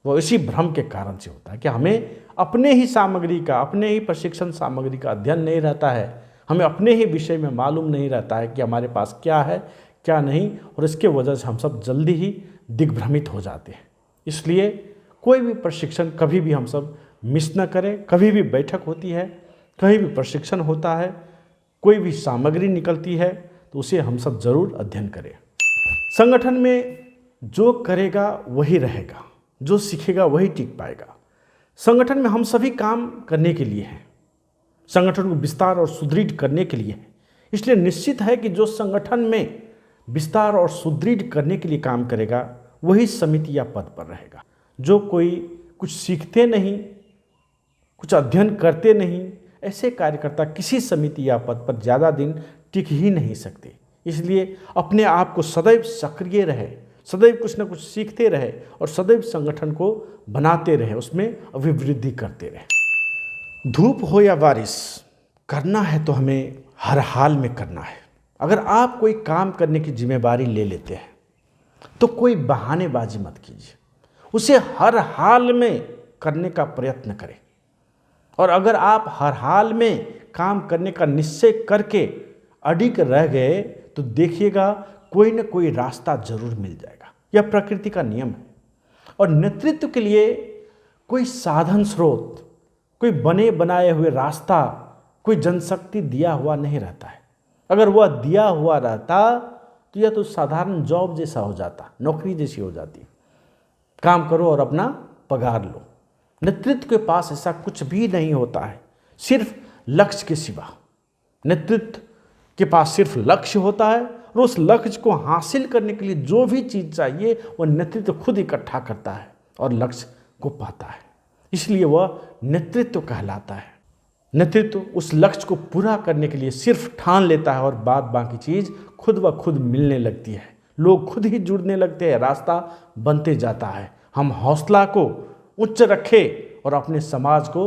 वो इसी भ्रम के कारण से होता है कि हमें अपने ही सामग्री का, अपने ही प्रशिक्षण सामग्री का अध्ययन नहीं रहता है, हमें अपने ही विषय में मालूम नहीं रहता है कि हमारे पास क्या है क्या नहीं, और इसके वजह से हम सब जल्दी ही दिग्भ्रमित हो जाते हैं। इसलिए कोई भी प्रशिक्षण कभी भी हम सब मिस न करें। कभी भी बैठक होती है, कहीं भी प्रशिक्षण होता है, कोई भी सामग्री निकलती है, तो उसे हम सब जरूर अध्ययन करें। संगठन में जो करेगा वही रहेगा, जो सीखेगा वही टिक पाएगा। संगठन में हम सभी काम करने के लिए हैं, संगठन को विस्तार और सुदृढ़ करने के लिए है। इसलिए निश्चित है कि जो संगठन में विस्तार और सुदृढ़ करने के लिए काम करेगा वही समिति या पद पर रहेगा। जो कोई कुछ सीखते नहीं, कुछ अध्ययन करते नहीं, ऐसे कार्यकर्ता किसी समिति या पद पर ज़्यादा दिन टिक ही नहीं सकते। इसलिए अपने आप को सदैव सक्रिय रहे, सदैव कुछ न कुछ सीखते रहे और सदैव संगठन को बनाते रहे, उसमें अभिवृद्धि करते रहे। धूप हो या बारिश, करना है तो हमें हर हाल में करना है। अगर आप कोई काम करने की जिम्मेदारी ले लेते हैं तो कोई बहानेबाजी मत कीजिए, उसे हर हाल में करने का प्रयत्न करें। और अगर आप हर हाल में काम करने का निश्चय करके अडिग रह गए तो देखिएगा कोई न कोई रास्ता जरूर मिल जाएगा। यह प्रकृति का नियम है। और नेतृत्व के लिए कोई साधन स्रोत, कोई बने बनाए हुए रास्ता, कोई जनशक्ति दिया हुआ नहीं रहता है। अगर वह दिया हुआ रहता तो यह तो साधारण जॉब जैसा हो जाता, नौकरी जैसी हो जाती। काम करो और अपना पगार लो। नेतृत्व के पास ऐसा कुछ भी नहीं होता है, सिर्फ लक्ष्य के सिवा। नेतृत्व के पास सिर्फ लक्ष्य होता है और उस लक्ष्य को हासिल करने के लिए जो भी चीज़ चाहिए वह नेतृत्व खुद इकट्ठा करता है और लक्ष्य को पाता है। इसलिए वह नेतृत्व कहलाता है। नेतृत्व उस लक्ष्य को पूरा करने के लिए सिर्फ ठान लेता है और बाद बाकी चीज़ खुद ब खुद मिलने लगती है। लोग खुद ही जुड़ने लगते हैं, रास्ता बनते जाता है। हम हौसला को उच्च रखें और अपने समाज को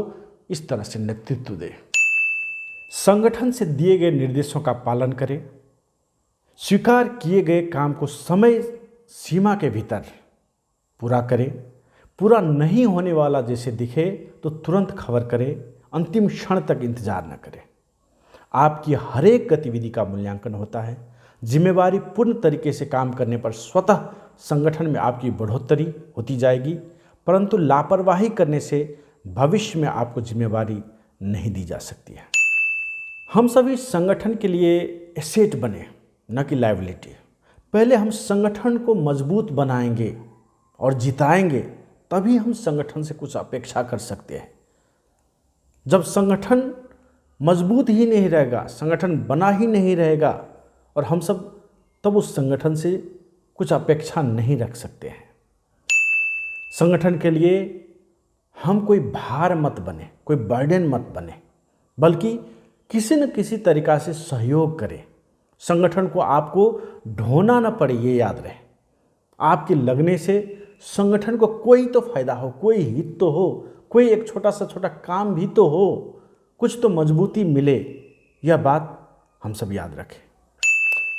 इस तरह से नेतृत्व दें। संगठन से दिए गए निर्देशों का पालन करें। स्वीकार किए गए काम को समय सीमा के भीतर पूरा करें। पूरा नहीं होने वाला जैसे दिखे तो तुरंत खबर करें, अंतिम क्षण तक इंतजार न करें। आपकी हर एक गतिविधि का मूल्यांकन होता है। जिम्मेवारी पूर्ण तरीके से काम करने पर स्वतः संगठन में आपकी बढ़ोतरी होती जाएगी, परंतु लापरवाही करने से भविष्य में आपको जिम्मेवारी नहीं दी जा सकती है। हम सभी संगठन के लिए एसेट बने, न कि लायबिलिटी। पहले हम संगठन को मजबूत बनाएंगे और जिताएंगे, तभी हम संगठन से कुछ अपेक्षा कर सकते हैं। जब संगठन मजबूत ही नहीं रहेगा, संगठन बना ही नहीं रहेगा और हम सब तब उस संगठन से कुछ अपेक्षा नहीं रख सकते हैं। संगठन के लिए हम कोई भार मत बने, कोई बर्डन मत बने, बल्कि किसी न किसी तरीक़ा से सहयोग करें। संगठन को आपको ढोना न पड़े, ये याद रहे। आपके लगने से संगठन को कोई तो फायदा हो, कोई हित तो हो, कोई एक छोटा सा छोटा काम भी तो हो, कुछ तो मजबूती मिले। यह बात हम सब याद रखें।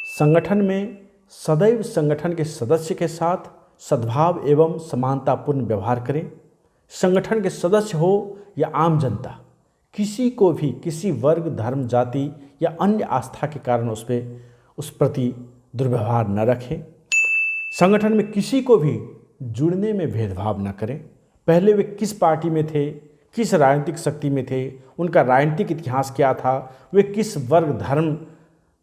संगठन में सदैव संगठन के सदस्य के साथ सद्भाव एवं समानतापूर्ण व्यवहार करें। संगठन के सदस्य हो या आम जनता, किसी को भी किसी वर्ग, धर्म, जाति या अन्य आस्था के कारण उस प्रति दुर्व्यवहार न रखें। संगठन में किसी को भी जुड़ने में भेदभाव न करें। पहले वे किस पार्टी में थे, किस राजनीतिक शक्ति में थे, उनका राजनीतिक इतिहास क्या था, वे किस वर्ग, धर्म,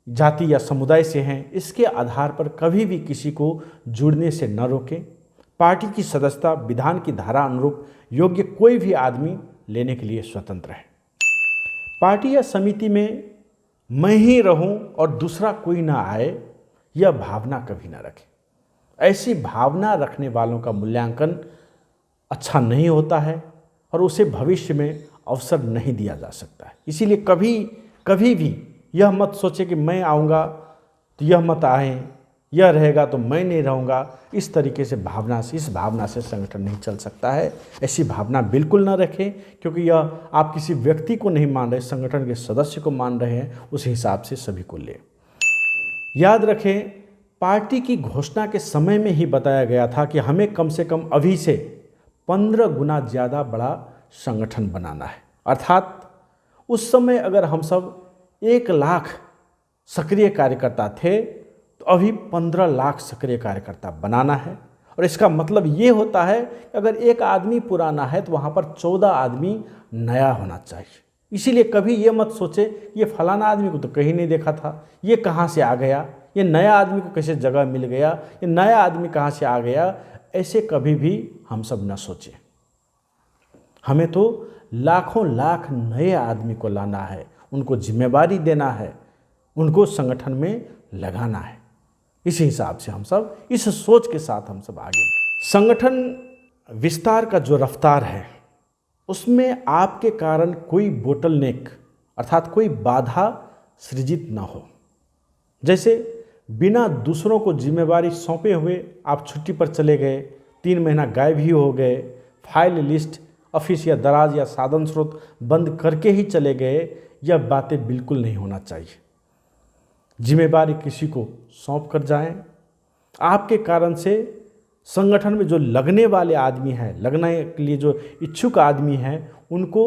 जाति या समुदाय से हैं, इसके आधार पर कभी भी किसी को जुड़ने से न रोकें। पार्टी की सदस्यता विधान की धारा अनुरूप योग्य कोई भी आदमी लेने के लिए स्वतंत्र है। पार्टी या समिति में मैं ही रहूं और दूसरा कोई ना आए, यह भावना कभी ना रखें। ऐसी भावना रखने वालों का मूल्यांकन अच्छा नहीं होता है और उसे भविष्य में अवसर नहीं दिया जा सकता है। इसीलिए कभी भी यह मत सोचे कि मैं आऊँगा तो यह मत आए, यह रहेगा तो मैं नहीं रहूँगा, इस तरीके से इस भावना से संगठन नहीं चल सकता है। ऐसी भावना बिल्कुल ना रखें, क्योंकि यह आप किसी व्यक्ति को नहीं मान रहे, संगठन के सदस्य को मान रहे हैं, उस हिसाब से सभी को ले। याद रखें, पार्टी की घोषणा के समय में ही बताया गया था कि हमें कम से कम अभी से 15 गुना ज़्यादा बड़ा संगठन बनाना है। अर्थात उस समय अगर हम सब 1 लाख सक्रिय कार्यकर्ता थे तो अभी 15 लाख सक्रिय कार्यकर्ता बनाना है। और इसका मतलब ये होता है कि अगर एक आदमी पुराना है तो वहाँ पर 14 आदमी नया होना चाहिए। इसीलिए कभी ये मत सोचे ये फलाना आदमी को तो कहीं नहीं देखा था, ये कहाँ से आ गया, ये नया आदमी को कैसे जगह मिल गया, ये नया आदमी कहाँ से आ गया, ऐसे कभी भी हम सब न सोचें। हमें तो लाखों लाख नए आदमी को लाना है, उनको जिम्मेवारी देना है, उनको संगठन में लगाना है। इस हिसाब से हम सब, इस सोच के साथ हम सब आगे संगठन विस्तार का जो रफ्तार है उसमें आपके कारण कोई बोटलनेक अर्थात कोई बाधा सृजित ना हो। जैसे बिना दूसरों को जिम्मेवारी सौंपे हुए आप छुट्टी पर चले गए, 3 महीना गायब ही हो गए, फाइल लिस्ट ऑफिस या दराज या साधन स्रोत बंद करके ही चले गए, यह बातें बिल्कुल नहीं होना चाहिए। जिम्मेवारी किसी को सौंप कर जाएं। आपके कारण से संगठन में जो लगने वाले आदमी हैं, लगने के लिए जो इच्छुक आदमी हैं, उनको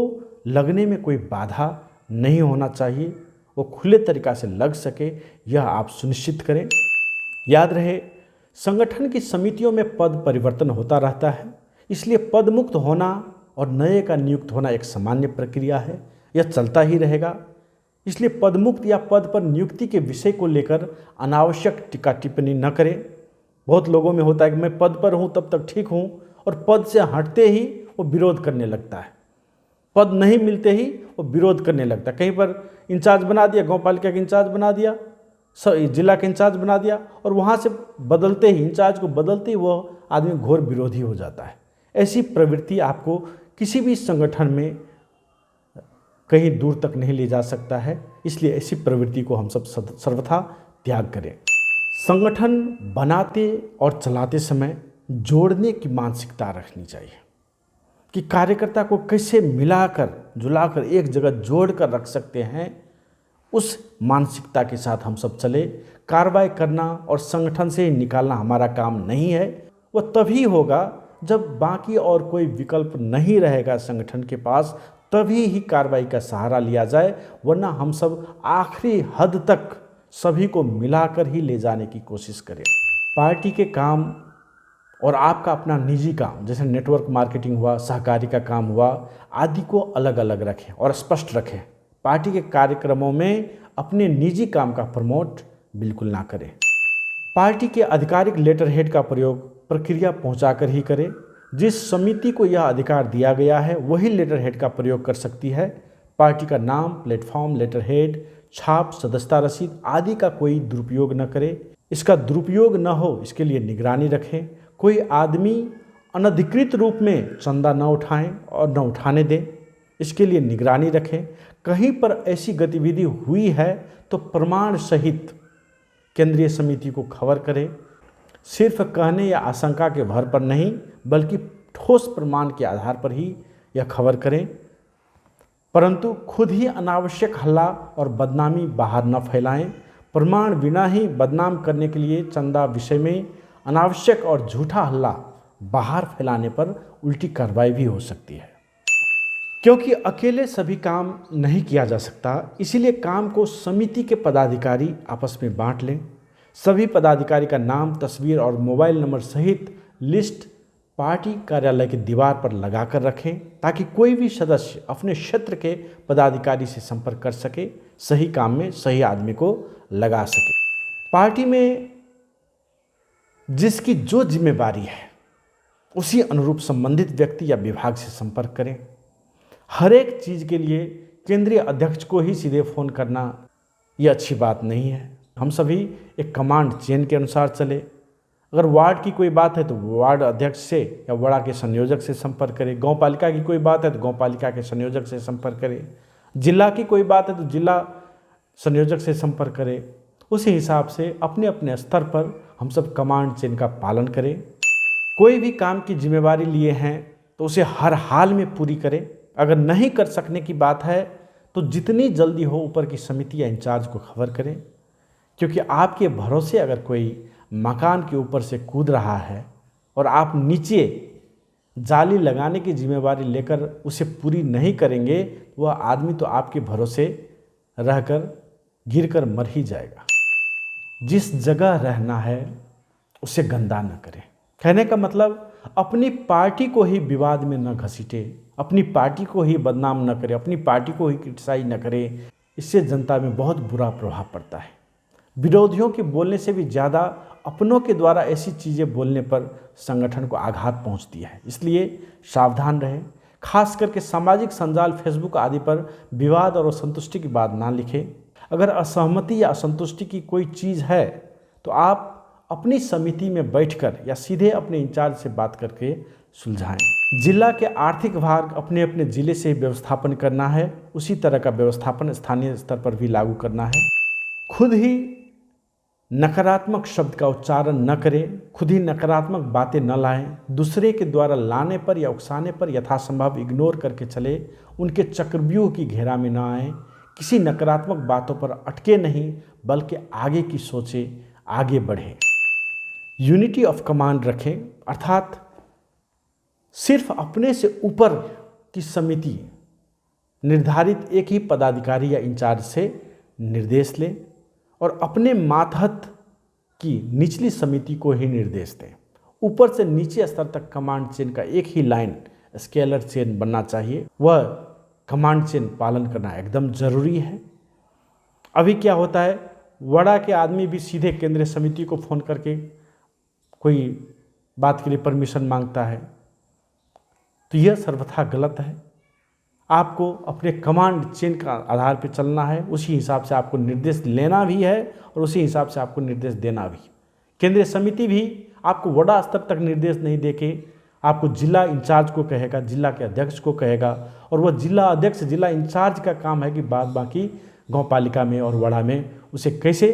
लगने में कोई बाधा नहीं होना चाहिए, वो खुले तरीक़ा से लग सके, यह आप सुनिश्चित करें। याद रहे, संगठन की समितियों में पद परिवर्तन होता रहता है, इसलिए पद मुक्त होना और नए का नियुक्त होना एक सामान्य प्रक्रिया है, यह चलता ही रहेगा। इसलिए पदमुक्त या पद पर नियुक्ति के विषय को लेकर अनावश्यक टीका टिप्पणी न करें। बहुत लोगों में होता है कि मैं पद पर हूँ तब तक ठीक हूँ, और पद से हटते ही वो विरोध करने लगता है, पद नहीं मिलते ही वो विरोध करने लगता है। कहीं पर इंचार्ज बना दिया, गाँव पालिका के इंचार्ज बना दिया, जिला के इंचार्ज बना दिया, और वहाँ से बदलते ही, इंचार्ज को बदलते ही वह आदमी घोर विरोधी हो जाता है। ऐसी प्रवृत्ति आपको किसी भी संगठन में कहीं दूर तक नहीं ले जा सकता है, इसलिए ऐसी प्रवृत्ति को हम सब सर्वथा त्याग करें। संगठन बनाते और चलाते समय जोड़ने की मानसिकता रखनी चाहिए कि कार्यकर्ता को कैसे मिलाकर जुलाकर एक जगह जोड़ कर रख सकते हैं, उस मानसिकता के साथ हम सब चले। कार्रवाई करना और संगठन से निकालना हमारा काम नहीं है, वह तभी होगा जब बाकी और कोई विकल्प नहीं रहेगा संगठन के पास, तभी ही कार्रवाई का सहारा लिया जाए, वरना हम सब आखिरी हद तक सभी को मिलाकर ही ले जाने की कोशिश करें। पार्टी के काम और आपका अपना निजी काम, जैसे नेटवर्क मार्केटिंग हुआ, सहकारी का काम हुआ, आदि को अलग अलग रखें और स्पष्ट रखें। पार्टी के कार्यक्रमों में अपने निजी काम का प्रमोट बिल्कुल ना करें। पार्टी के आधिकारिक लेटर हेड का प्रयोग प्रक्रिया पहुंचाकर ही करें। जिस समिति को यह अधिकार दिया गया है वही लेटर हेड का प्रयोग कर सकती है। पार्टी का नाम, प्लेटफॉर्म, लेटर हेड, छाप, सदस्यता रसीद आदि का कोई दुरुपयोग न करें। इसका दुरुपयोग न हो इसके लिए निगरानी रखें। कोई आदमी अनधिकृत रूप में चंदा न उठाएं और न उठाने दें, इसके लिए निगरानी रखें। कहीं पर ऐसी गतिविधि हुई है तो प्रमाण सहित केंद्रीय समिति को खबर करें। सिर्फ कहने या आशंका के भर पर नहीं, बल्कि ठोस प्रमाण के आधार पर ही यह खबर करें, परंतु खुद ही अनावश्यक हल्ला और बदनामी बाहर न फैलाएं। प्रमाण बिना ही बदनाम करने के लिए चंदा विषय में अनावश्यक और झूठा हल्ला बाहर फैलाने पर उल्टी कार्रवाई भी हो सकती है। क्योंकि अकेले सभी काम नहीं किया जा सकता, इसीलिए काम को समिति के पदाधिकारी आपस में बांट लें। सभी पदाधिकारी का नाम, तस्वीर और मोबाइल नंबर सहित लिस्ट पार्टी कार्यालय की दीवार पर लगाकर रखें, ताकि कोई भी सदस्य अपने क्षेत्र के पदाधिकारी से संपर्क कर सके, सही काम में सही आदमी को लगा सके। पार्टी में जिसकी जो जिम्मेवारी है उसी अनुरूप संबंधित व्यक्ति या विभाग से संपर्क करें। हर एक चीज़ के लिए केंद्रीय अध्यक्ष को ही सीधे फ़ोन करना ये अच्छी बात नहीं है। हम सभी एक कमांड चेन के अनुसार चले। अगर वार्ड की कोई बात है तो वार्ड अध्यक्ष से या वड़ा के संयोजक से संपर्क करें। गांव पालिका की कोई बात है तो गांव पालिका के संयोजक से संपर्क करें। जिला की कोई बात है तो जिला संयोजक से संपर्क करें। उसी हिसाब से अपने अपने स्तर पर हम सब कमांड चेन का पालन करें। कोई भी काम की जिम्मेवारी लिए हैं तो उसे हर हाल में पूरी करें। अगर नहीं कर सकने की बात है तो जितनी जल्दी हो ऊपर की समिति या इंचार्ज को खबर करें, क्योंकि आपके भरोसे अगर कोई मकान के ऊपर से कूद रहा है और आप नीचे जाली लगाने की जिम्मेवारी लेकर उसे पूरी नहीं करेंगे, वह आदमी तो आपके भरोसे रहकर गिरकर मर ही जाएगा। जिस जगह रहना है उसे गंदा न करें। कहने का मतलब अपनी पार्टी को ही विवाद में न घसीटे, अपनी पार्टी को ही बदनाम न करे, अपनी पार्टी को ही क्रिटिसाइज न करे। इससे जनता में बहुत बुरा प्रभाव पड़ता है। विरोधियों के बोलने से भी ज़्यादा अपनों के द्वारा ऐसी चीज़ें बोलने पर संगठन को आघात पहुंचती है। इसलिए सावधान रहें। खास करके सामाजिक संजाल फेसबुक आदि पर विवाद और असंतुष्टि की बात ना लिखें। अगर असहमति या असंतुष्टि की कोई चीज़ है तो आप अपनी समिति में बैठकर या सीधे अपने इंचार्ज से बात करके सुलझाएं। जिला के आर्थिक भाग अपने अपने जिले से व्यवस्थापन करना है, उसी तरह का व्यवस्थापन स्थानीय स्तर पर भी लागू करना है। खुद ही नकारात्मक शब्द का उच्चारण न करें, खुद ही नकारात्मक बातें न लाएं, दूसरे के द्वारा लाने पर या उकसाने पर यथासंभव इग्नोर करके चले, उनके चक्रव्यूह की घेरा में न आएं, किसी नकारात्मक बातों पर अटके नहीं बल्कि आगे की सोचें, आगे बढ़ें। यूनिटी ऑफ कमांड रखें, अर्थात सिर्फ अपने से ऊपर की समिति निर्धारित एक ही पदाधिकारी या इंचार्ज से निर्देश लें और अपने मातहत की निचली समिति को ही निर्देश दें। ऊपर से नीचे स्तर तक कमांड चेन का एक ही लाइन स्केलर चेन बनना चाहिए। वह कमांड चेन पालन करना एकदम ज़रूरी है। अभी क्या होता है, वड़ा के आदमी भी सीधे केंद्रीय समिति को फ़ोन करके कोई बात के लिए परमिशन मांगता है, तो यह सर्वथा गलत है। आपको अपने कमांड चेन का आधार पर चलना है, उसी हिसाब से आपको निर्देश लेना भी है और उसी हिसाब से आपको निर्देश देना भी। केंद्रीय समिति भी आपको वड़ा स्तर तक निर्देश नहीं देके आपको जिला इंचार्ज को कहेगा, जिला के अध्यक्ष को कहेगा, और वह जिला अध्यक्ष जिला इंचार्ज का काम है कि बाद बाकी गाँव पालिका में और वड़ा में उसे कैसे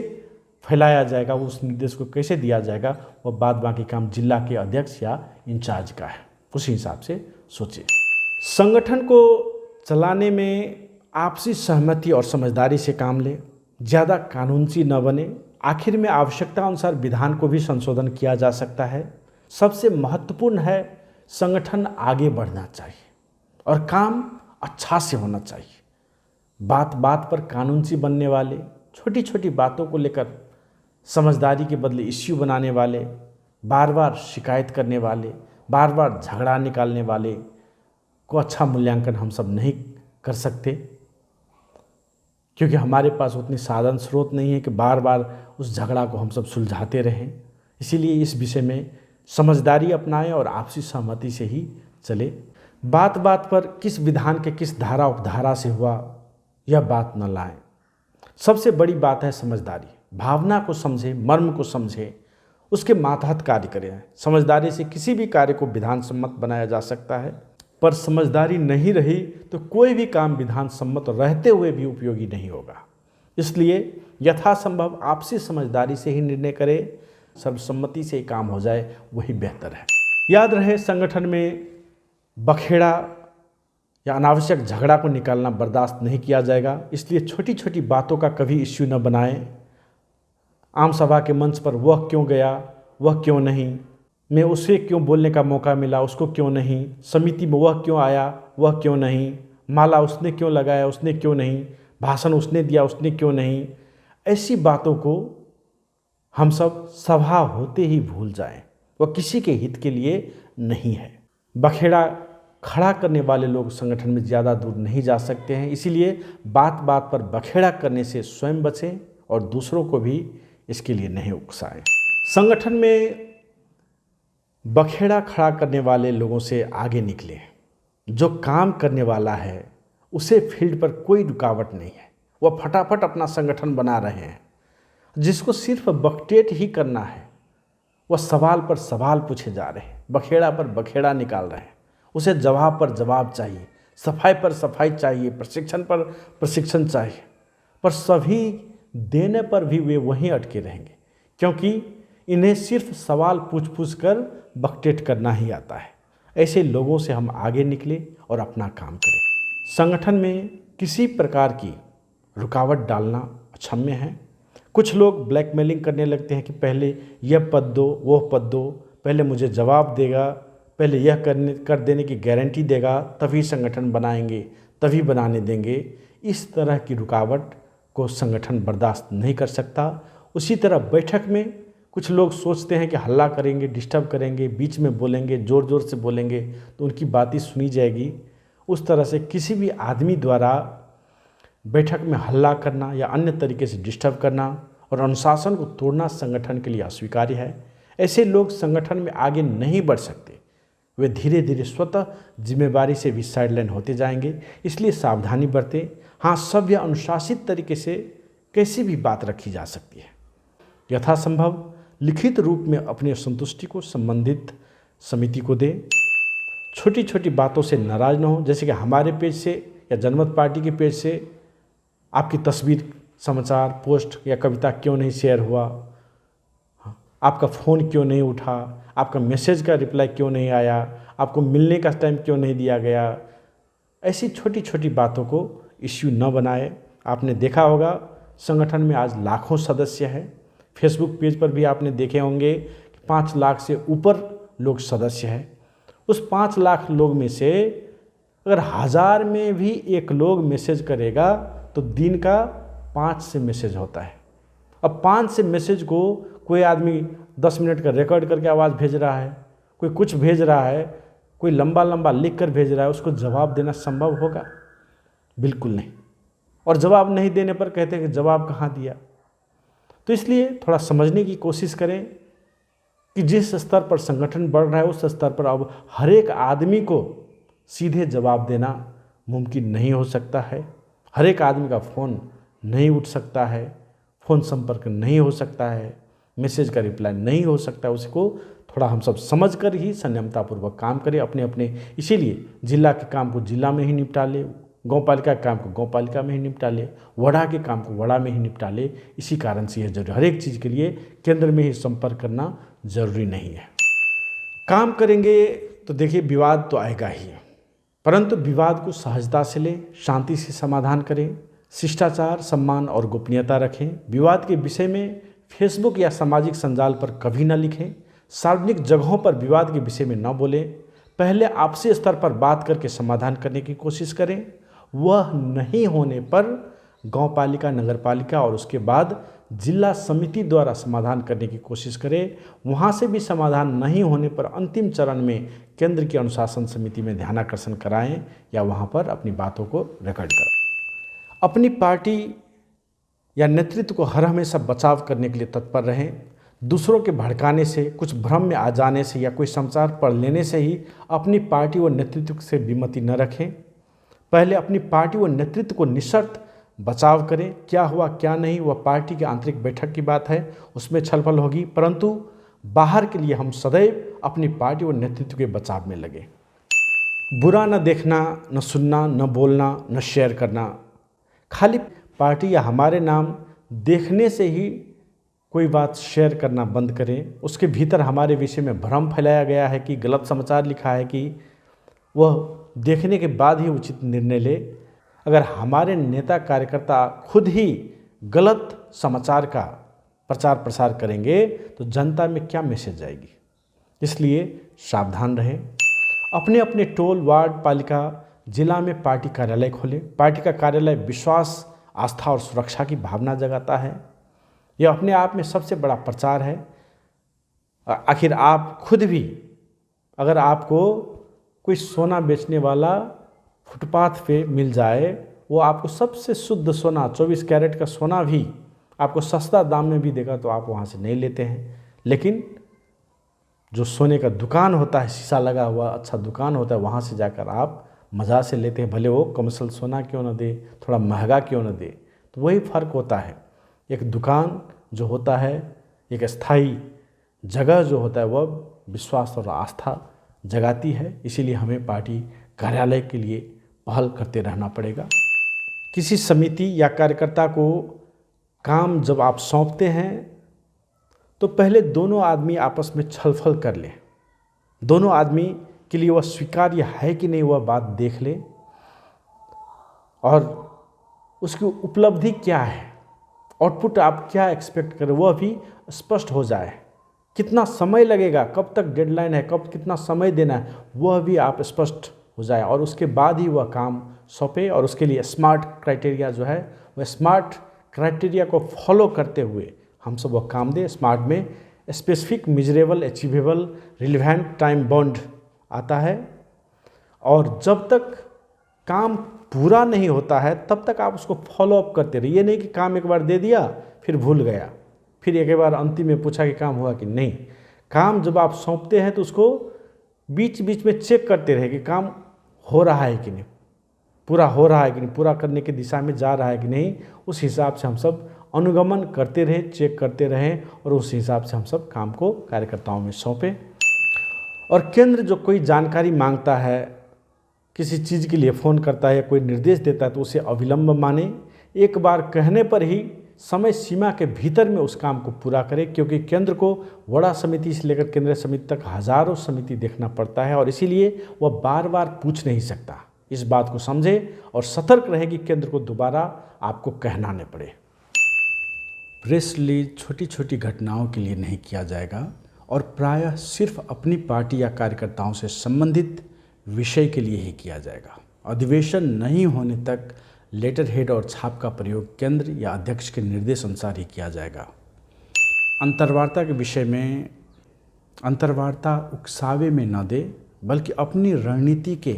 फैलाया जाएगा, उस निर्देश को कैसे दिया जाएगा, वह बाद बाकी काम जिला के अध्यक्ष या इंचार्ज का है। उसी हिसाब से सोचें। संगठन को चलाने में आपसी सहमति और समझदारी से काम लें, ज़्यादा कानूनची न बने। आखिर में आवश्यकता अनुसार विधान को भी संशोधन किया जा सकता है। सबसे महत्वपूर्ण है संगठन आगे बढ़ना चाहिए और काम अच्छा से होना चाहिए। बात बात पर कानूनची बनने वाले, छोटी छोटी बातों को लेकर समझदारी के बदले इश्यू बनाने वाले, बार बार शिकायत करने वाले, बार बार झगड़ा निकालने वाले को अच्छा मूल्यांकन हम सब नहीं कर सकते, क्योंकि हमारे पास उतनी साधन स्रोत नहीं है कि बार बार उस झगड़ा को हम सब सुलझाते रहें। इसीलिए इस विषय में समझदारी अपनाएं और आपसी सहमति से ही चले। बात बात पर किस विधान के किस धारा उपधारा से हुआ यह बात न लाएं। सबसे बड़ी बात है समझदारी। भावना को समझें, मर्म को समझें, उसके मातहत कार्य करें। समझदारी से किसी भी कार्य को विधान सम्मत बनाया जा सकता है, पर समझदारी नहीं रही तो कोई भी काम विधान सम्मत रहते हुए भी उपयोगी नहीं होगा। इसलिए यथासंभव आपसी समझदारी से ही निर्णय करें, सर्वसम्मति से काम हो जाए वही बेहतर है। याद रहे, संगठन में बखेड़ा या अनावश्यक झगड़ा को निकालना बर्दाश्त नहीं किया जाएगा। इसलिए छोटी छोटी बातों का कभी इश्यू न बनाएं। आम सभा के मंच पर वह क्यों गया, वह क्यों नहीं, मैं उसे क्यों बोलने का मौका मिला, उसको क्यों नहीं, समिति में वह क्यों आया, वह क्यों नहीं, माला उसने क्यों लगाया, उसने क्यों नहीं, भाषण उसने दिया, उसने क्यों नहीं, ऐसी बातों को हम सब सभा होते ही भूल जाएं। वह किसी के हित के लिए नहीं है। बखेड़ा खड़ा करने वाले लोग संगठन में ज़्यादा दूर नहीं जा सकते हैं। इसीलिए बात बात पर बखेड़ा करने से स्वयं बचें और दूसरों को भी इसके लिए नहीं उकसाएं। संगठन में बखेड़ा खड़ा करने वाले लोगों से आगे निकलें। जो काम करने वाला है उसे फील्ड पर कोई रुकावट नहीं है, वह फटाफट अपना संगठन बना रहे हैं। जिसको सिर्फ बकटेट ही करना है वह सवाल पर सवाल पूछे जा रहे हैं, बखेड़ा पर बखेड़ा निकाल रहे हैं। उसे जवाब पर जवाब चाहिए, सफाई पर सफाई चाहिए, प्रशिक्षण पर प्रशिक्षण चाहिए। पर सभी देने पर भी वे वहीं अटके रहेंगे, क्योंकि इन्हें सिर्फ सवाल पूछ पूछ कर बकटेट करना ही आता है। ऐसे लोगों से हम आगे निकले और अपना काम करें। संगठन में किसी प्रकार की रुकावट डालना अक्षम्य है। कुछ लोग ब्लैकमेलिंग करने लगते हैं कि पहले यह पद दो, वो पद दो, पहले मुझे जवाब देगा, पहले यह कर देने की गारंटी देगा, तभी संगठन बनाएंगे, तभी बनाने देंगे। इस तरह की रुकावट को संगठन बर्दाश्त नहीं कर सकता। उसी तरह बैठक में कुछ लोग सोचते हैं कि हल्ला करेंगे, डिस्टर्ब करेंगे, बीच में बोलेंगे, ज़ोर ज़ोर से बोलेंगे तो उनकी बातें सुनी जाएगी। उस तरह से किसी भी आदमी द्वारा बैठक में हल्ला करना या अन्य तरीके से डिस्टर्ब करना और अनुशासन को तोड़ना संगठन के लिए अस्वीकार्य है। ऐसे लोग संगठन में आगे नहीं बढ़ सकते। वे धीरे धीरे स्वतः जिम्मेवारी से भी साइडलाइन होते जाएंगे। इसलिए सावधानी बरतें। हाँ, सभ्य अनुशासित तरीके से कैसी भी बात रखी जा सकती है। यथासंभव लिखित रूप में अपनी असंतुष्टि को संबंधित समिति को दें। छोटी छोटी बातों से नाराज़ न हो, जैसे कि हमारे पेज से या जनमत पार्टी के पेज से आपकी तस्वीर, समाचार, पोस्ट या कविता क्यों नहीं शेयर हुआ, आपका फ़ोन क्यों नहीं उठा, आपका मैसेज का रिप्लाई क्यों नहीं आया, आपको मिलने का टाइम क्यों नहीं दिया गया। ऐसी छोटी छोटी बातों को इश्यू न बनाए। आपने देखा होगा संगठन में आज लाखों सदस्य हैं। फेसबुक पेज पर भी आपने देखे होंगे कि 5 लाख से ऊपर लोग सदस्य हैं। उस 5 लाख लोग में से अगर 1000 में भी एक लोग मैसेज करेगा तो दिन का 5 से मैसेज होता है। अब 5 से मैसेज को कोई आदमी 10 मिनट का रिकॉर्ड करके आवाज़ भेज रहा है, कोई कुछ भेज रहा है, कोई लंबा लंबा लिख कर भेज रहा है, उसको जवाब देना संभव होगा? बिल्कुल नहीं। और जवाब नहीं देने पर कहते हैं कि जवाब कहाँ दिया। तो इसलिए थोड़ा समझने की कोशिश करें कि जिस स्तर पर संगठन बढ़ रहा है उस स्तर पर अब हर एक आदमी को सीधे जवाब देना मुमकिन नहीं हो सकता है। हर एक आदमी का फ़ोन नहीं उठ सकता है, फ़ोन संपर्क नहीं हो सकता है, मैसेज का रिप्लाई नहीं हो सकता है। उसको थोड़ा हम सब समझ कर ही संयमतापूर्वक काम करें अपने अपने। इसीलिए जिला के काम को जिला में ही निपटा ले, गाँवपालिका के काम को गाँवपालिका में ही निपटा ले, वड़ा के काम को वड़ा में ही निपटा ले। इसी कारण से यह जरूरी, हर एक चीज़ के लिए केंद्र में ही संपर्क करना जरूरी नहीं है। काम करेंगे तो देखिए विवाद तो आएगा ही, परंतु विवाद को सहजता से लें, शांति से समाधान करें, शिष्टाचार, सम्मान और गोपनीयता रखें। विवाद के विषय में फेसबुक या सामाजिक संजाल पर कभी न लिखें। सार्वजनिक जगहों पर विवाद के विषय में न बोलें। पहले आपसी स्तर पर बात करके समाधान करने की कोशिश करें। वह नहीं होने पर गांवपालिका, नगरपालिका और उसके बाद जिला समिति द्वारा समाधान करने की कोशिश करें। वहां से भी समाधान नहीं होने पर अंतिम चरण में केंद्र की अनुशासन समिति में ध्यानाकर्षण कराएं या वहां पर अपनी बातों को रिकॉर्ड करें। अपनी पार्टी या नेतृत्व को हर हमेशा बचाव करने के लिए तत्पर रहें। दूसरों के भड़काने से, कुछ भ्रम में आ जाने से या कोई समाचार पढ़ लेने से ही अपनी पार्टी व नेतृत्व से विमति न रखें। पहले अपनी पार्टी व नेतृत्व को निशर्त बचाव करें। क्या हुआ क्या नहीं वह पार्टी की आंतरिक बैठक की बात है, उसमें छलफल होगी, परंतु बाहर के लिए हम सदैव अपनी पार्टी व नेतृत्व के बचाव में लगे। बुरा न देखना, न सुनना, न बोलना, न शेयर करना। खाली पार्टी या हमारे नाम देखने से ही कोई बात शेयर करना बंद करें। उसके भीतर हमारे विषय में भ्रम फैलाया गया है कि गलत समाचार लिखा है कि वह देखने के बाद ही उचित निर्णय ले। अगर हमारे नेता कार्यकर्ता खुद ही गलत समाचार का प्रचार प्रसार करेंगे तो जनता में क्या मैसेज जाएगी। इसलिए सावधान रहें। अपने अपने टोल, वार्ड, पालिका, जिला में पार्टी कार्यालय खोलें। पार्टी का कार्यालय विश्वास, आस्था और सुरक्षा की भावना जगाता है। यह अपने आप में सबसे बड़ा प्रचार है। आखिर आप खुद भी, अगर आपको कोई सोना बेचने वाला फुटपाथ पे मिल जाए, वो आपको सबसे शुद्ध सोना, 24 कैरेट का सोना भी आपको सस्ता दाम में भी देगा तो आप वहाँ से नहीं लेते हैं। लेकिन जो सोने का दुकान होता है, शीशा लगा हुआ अच्छा दुकान होता है, वहाँ से जाकर आप मज़ा से लेते हैं, भले वो कमर्शियल सोना क्यों न दे, थोड़ा महंगा क्यों न दे। तो वही फ़र्क होता है। एक दुकान जो होता है, एक स्थायी जगह जो होता है, वह विश्वास और आस्था जगाती है। इसीलिए हमें पार्टी कार्यालय के लिए पहल करते रहना पड़ेगा। किसी समिति या कार्यकर्ता को काम जब आप सौंपते हैं तो पहले दोनों आदमी आपस में छलफल कर लें, दोनों आदमी के लिए वह स्वीकार्य है कि नहीं वह बात देख ले, और उसकी उपलब्धि क्या है, आउटपुट आप क्या एक्सपेक्ट करें वह भी स्पष्ट हो जाए। कितना समय लगेगा, कब तक डेडलाइन है, कब कितना समय देना है, वह भी आप स्पष्ट हो जाए, और उसके बाद ही वह काम सौंपे। और उसके लिए स्मार्ट क्राइटेरिया जो है वह स्मार्ट क्राइटेरिया को फॉलो करते हुए हम सब वह काम दें। स्मार्ट में specific, measurable, achievable, relevant, time bound आता है। और जब तक काम पूरा नहीं होता है तब तक आप उसको फॉलो अप करते रहिए। ये नहीं कि काम एक बार दे दिया फिर भूल गया, फिर एक बार अंतिम में पूछा कि काम हुआ कि नहीं। काम जब आप सौंपते हैं तो उसको बीच बीच में चेक करते रहे कि काम हो रहा है कि नहीं, पूरा हो रहा है कि नहीं, पूरा करने की दिशा में जा रहा है कि नहीं। उस हिसाब से हम सब अनुगमन करते रहे, चेक करते रहें, और उस हिसाब से हम सब काम को कार्यकर्ताओं में सौंपें। और केंद्र जो कोई जानकारी मांगता है, किसी चीज़ के लिए फ़ोन करता है या कोई निर्देश देता है तो उसे अविलंब माने। एक बार कहने पर ही समय सीमा के भीतर में उस काम को पूरा करें, क्योंकि केंद्र को बड़ा समिति से लेकर केंद्रीय समिति तक हज़ारों समिति देखना पड़ता है, और इसीलिए वह बार बार पूछ नहीं सकता। इस बात को समझे और सतर्क रहे कि केंद्र को दोबारा आपको कहना न पड़े। प्रेस रिलीज छोटी छोटी घटनाओं के लिए नहीं किया जाएगा, और प्रायः सिर्फ अपनी पार्टी या कार्यकर्ताओं से संबंधित विषय के लिए ही किया जाएगा। अधिवेशन नहीं होने तक लेटर हेड और छाप का प्रयोग केंद्र या अध्यक्ष के निर्देश अनुसार ही किया जाएगा। अंतर्वार्ता के विषय में अंतर्वार्ता उकसावे में न दे, बल्कि अपनी रणनीति के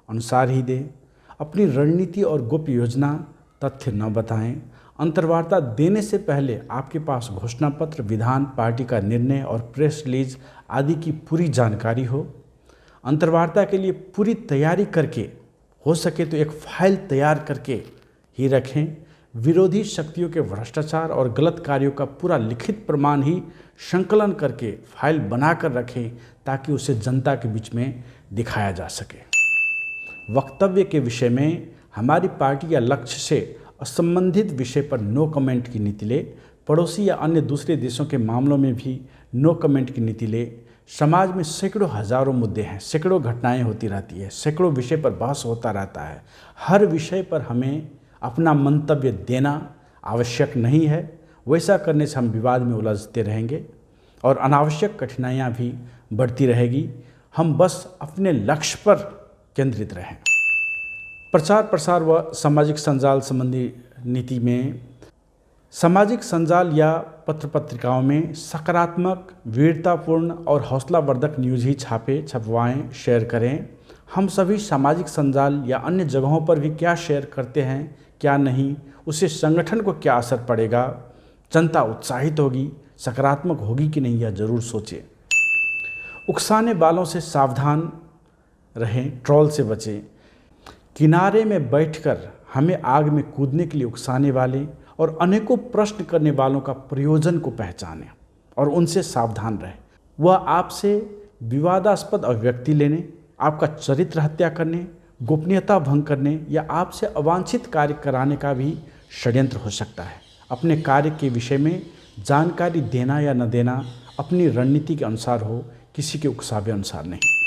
अनुसार ही दे। अपनी रणनीति और गोप्य योजना तथ्य न बताएं। अंतर्वार्ता देने से पहले आपके पास घोषणा पत्र, विधान, पार्टी का निर्णय और प्रेस रिलीज आदि की पूरी जानकारी हो। अंतर्वार्ता के लिए पूरी तैयारी करके, हो सके तो एक फाइल तैयार करके ही रखें। विरोधी शक्तियों के भ्रष्टाचार और गलत कार्यों का पूरा लिखित प्रमाण ही संकलन करके फाइल बनाकर रखें, ताकि उसे जनता के बीच में दिखाया जा सके। वक्तव्य के विषय में हमारी पार्टी या लक्ष्य से असंबंधित विषय पर नो कमेंट की नीति ले। पड़ोसी या अन्य दूसरे देशों के मामलों में भी नो कमेंट की नीति ले। समाज में सैकड़ों हजारों मुद्दे हैं, सैकड़ों घटनाएं होती रहती है, सैकड़ों विषय पर बहस होता रहता है। हर विषय पर हमें अपना मंतव्य देना आवश्यक नहीं है। वैसा करने से हम विवाद में उलझते रहेंगे और अनावश्यक कठिनाइयाँ भी बढ़ती रहेगी। हम बस अपने लक्ष्य पर केंद्रित रहें। प्रचार प्रसार व सामाजिक संजाल संबंधी नीति में सामाजिक संजाल या पत्र पत्रिकाओं में सकारात्मक, वीरतापूर्ण और हौसलावर्धक न्यूज़ ही छपवाएं, शेयर करें। हम सभी सामाजिक संजाल या अन्य जगहों पर भी क्या शेयर करते हैं, क्या नहीं, उससे संगठन को क्या असर पड़ेगा, जनता उत्साहित होगी, सकारात्मक होगी कि नहीं, यह जरूर सोचें। उकसाने वालों से सावधान रहें, ट्रोल से बचें। किनारे में बैठकर हमें आग में कूदने के लिए उकसाने वाले और अनेकों प्रश्न करने वालों का प्रयोजन को पहचानें और उनसे सावधान रहें। वह आपसे विवादास्पद अभिव्यक्ति लेने, आपका चरित्र हत्या करने, गोपनीयता भंग करने या आपसे अवांछित कार्य कराने का भी षड्यंत्र हो सकता है। अपने कार्य के विषय में जानकारी देना या न देना अपनी रणनीति के अनुसार हो, किसी के उकसावे अनुसार नहीं।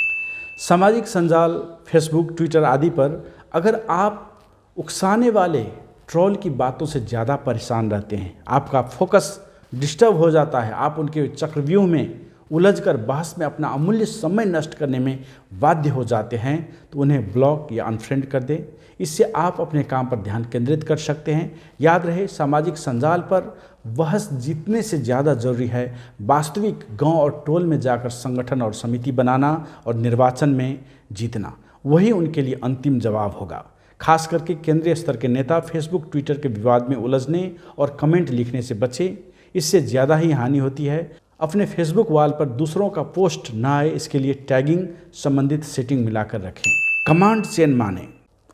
सामाजिक संजाल, फेसबुक, ट्विटर आदि पर अगर आप उकसाने वाले ट्रोल की बातों से ज़्यादा परेशान रहते हैं, आपका फोकस डिस्टर्ब हो जाता है, आप उनके चक्रव्यूह में उलझकर बहस में अपना अमूल्य समय नष्ट करने में बाध्य हो जाते हैं, तो उन्हें ब्लॉक या अनफ्रेंड कर दें। इससे आप अपने काम पर ध्यान केंद्रित कर सकते हैं। याद रहे, सामाजिक संजाल पर बहस जीतने से ज़्यादा जरूरी है वास्तविक गांव और टोल में जाकर संगठन और समिति बनाना और निर्वाचन में जीतना। वही उनके लिए अंतिम जवाब होगा। खास करके केंद्रीय स्तर के नेता फेसबुक, ट्विटर के विवाद में उलझने और कमेंट लिखने से बचें, इससे ज़्यादा ही हानि होती है। अपने फेसबुक वॉल पर दूसरों का पोस्ट ना आए, इसके लिए टैगिंग संबंधित सेटिंग मिलाकर रखें। कमांड चेन माने,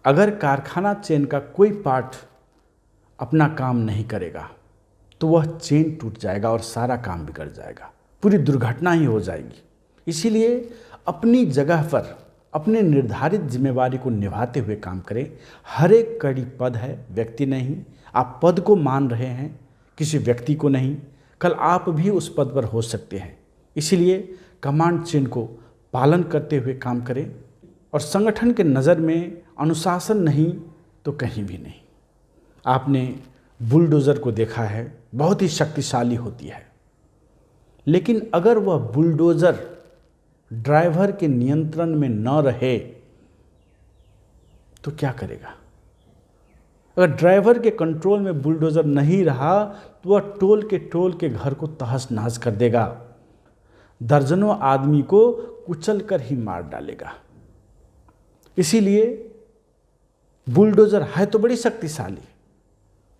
अगर कारखाना चेन का कोई पार्ट अपना काम नहीं करेगा तो वह चेन टूट जाएगा और सारा काम बिगड़ जाएगा, पूरी दुर्घटना ही हो जाएगी। इसीलिए अपनी जगह पर अपने निर्धारित जिम्मेवारी को निभाते हुए काम करें। हर एक कड़ी पद है, व्यक्ति नहीं। आप पद को मान रहे हैं किसी व्यक्ति को नहीं, कल आप भी उस पद पर हो सकते हैं। इसीलिए कमांड चेन को पालन करते हुए काम करें और संगठन के नज़र में अनुशासन नहीं तो कहीं भी नहीं। आपने बुलडोज़र को देखा है, बहुत ही शक्तिशाली होती है, लेकिन अगर वह बुलडोज़र ड्राइवर के नियंत्रण में न रहे तो क्या करेगा? अगर ड्राइवर के कंट्रोल में बुलडोज़र नहीं रहा तो वह टोल के घर को तहस नहस कर देगा, दर्जनों आदमी को कुचल कर ही मार डालेगा। इसीलिए बुलडोज़र है तो बड़ी शक्तिशाली,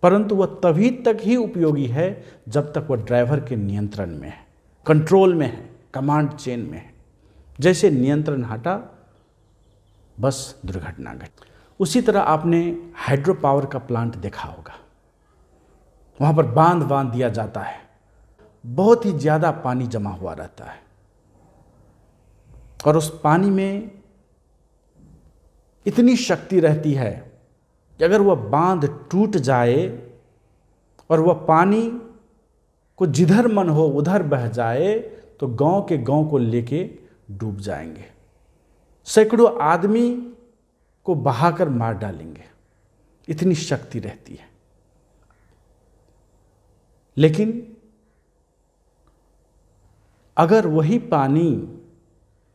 परंतु वह तभी तक ही उपयोगी है जब तक वह ड्राइवर के नियंत्रण में है, कंट्रोल में है, कमांड चेन में है। जैसे नियंत्रण हटा, बस दुर्घटना घटी। उसी तरह आपने हाइड्रो पावर का प्लांट देखा होगा, वहाँ पर बांध दिया जाता है, बहुत ही ज़्यादा पानी जमा हुआ रहता है और उस पानी में इतनी शक्ति रहती है कि अगर वह बांध टूट जाए और वह पानी को जिधर मन हो उधर बह जाए तो गांव के गांव को लेके डूब जाएंगे, सैकड़ों आदमी को बहाकर मार डालेंगे, इतनी शक्ति रहती है। लेकिन अगर वही पानी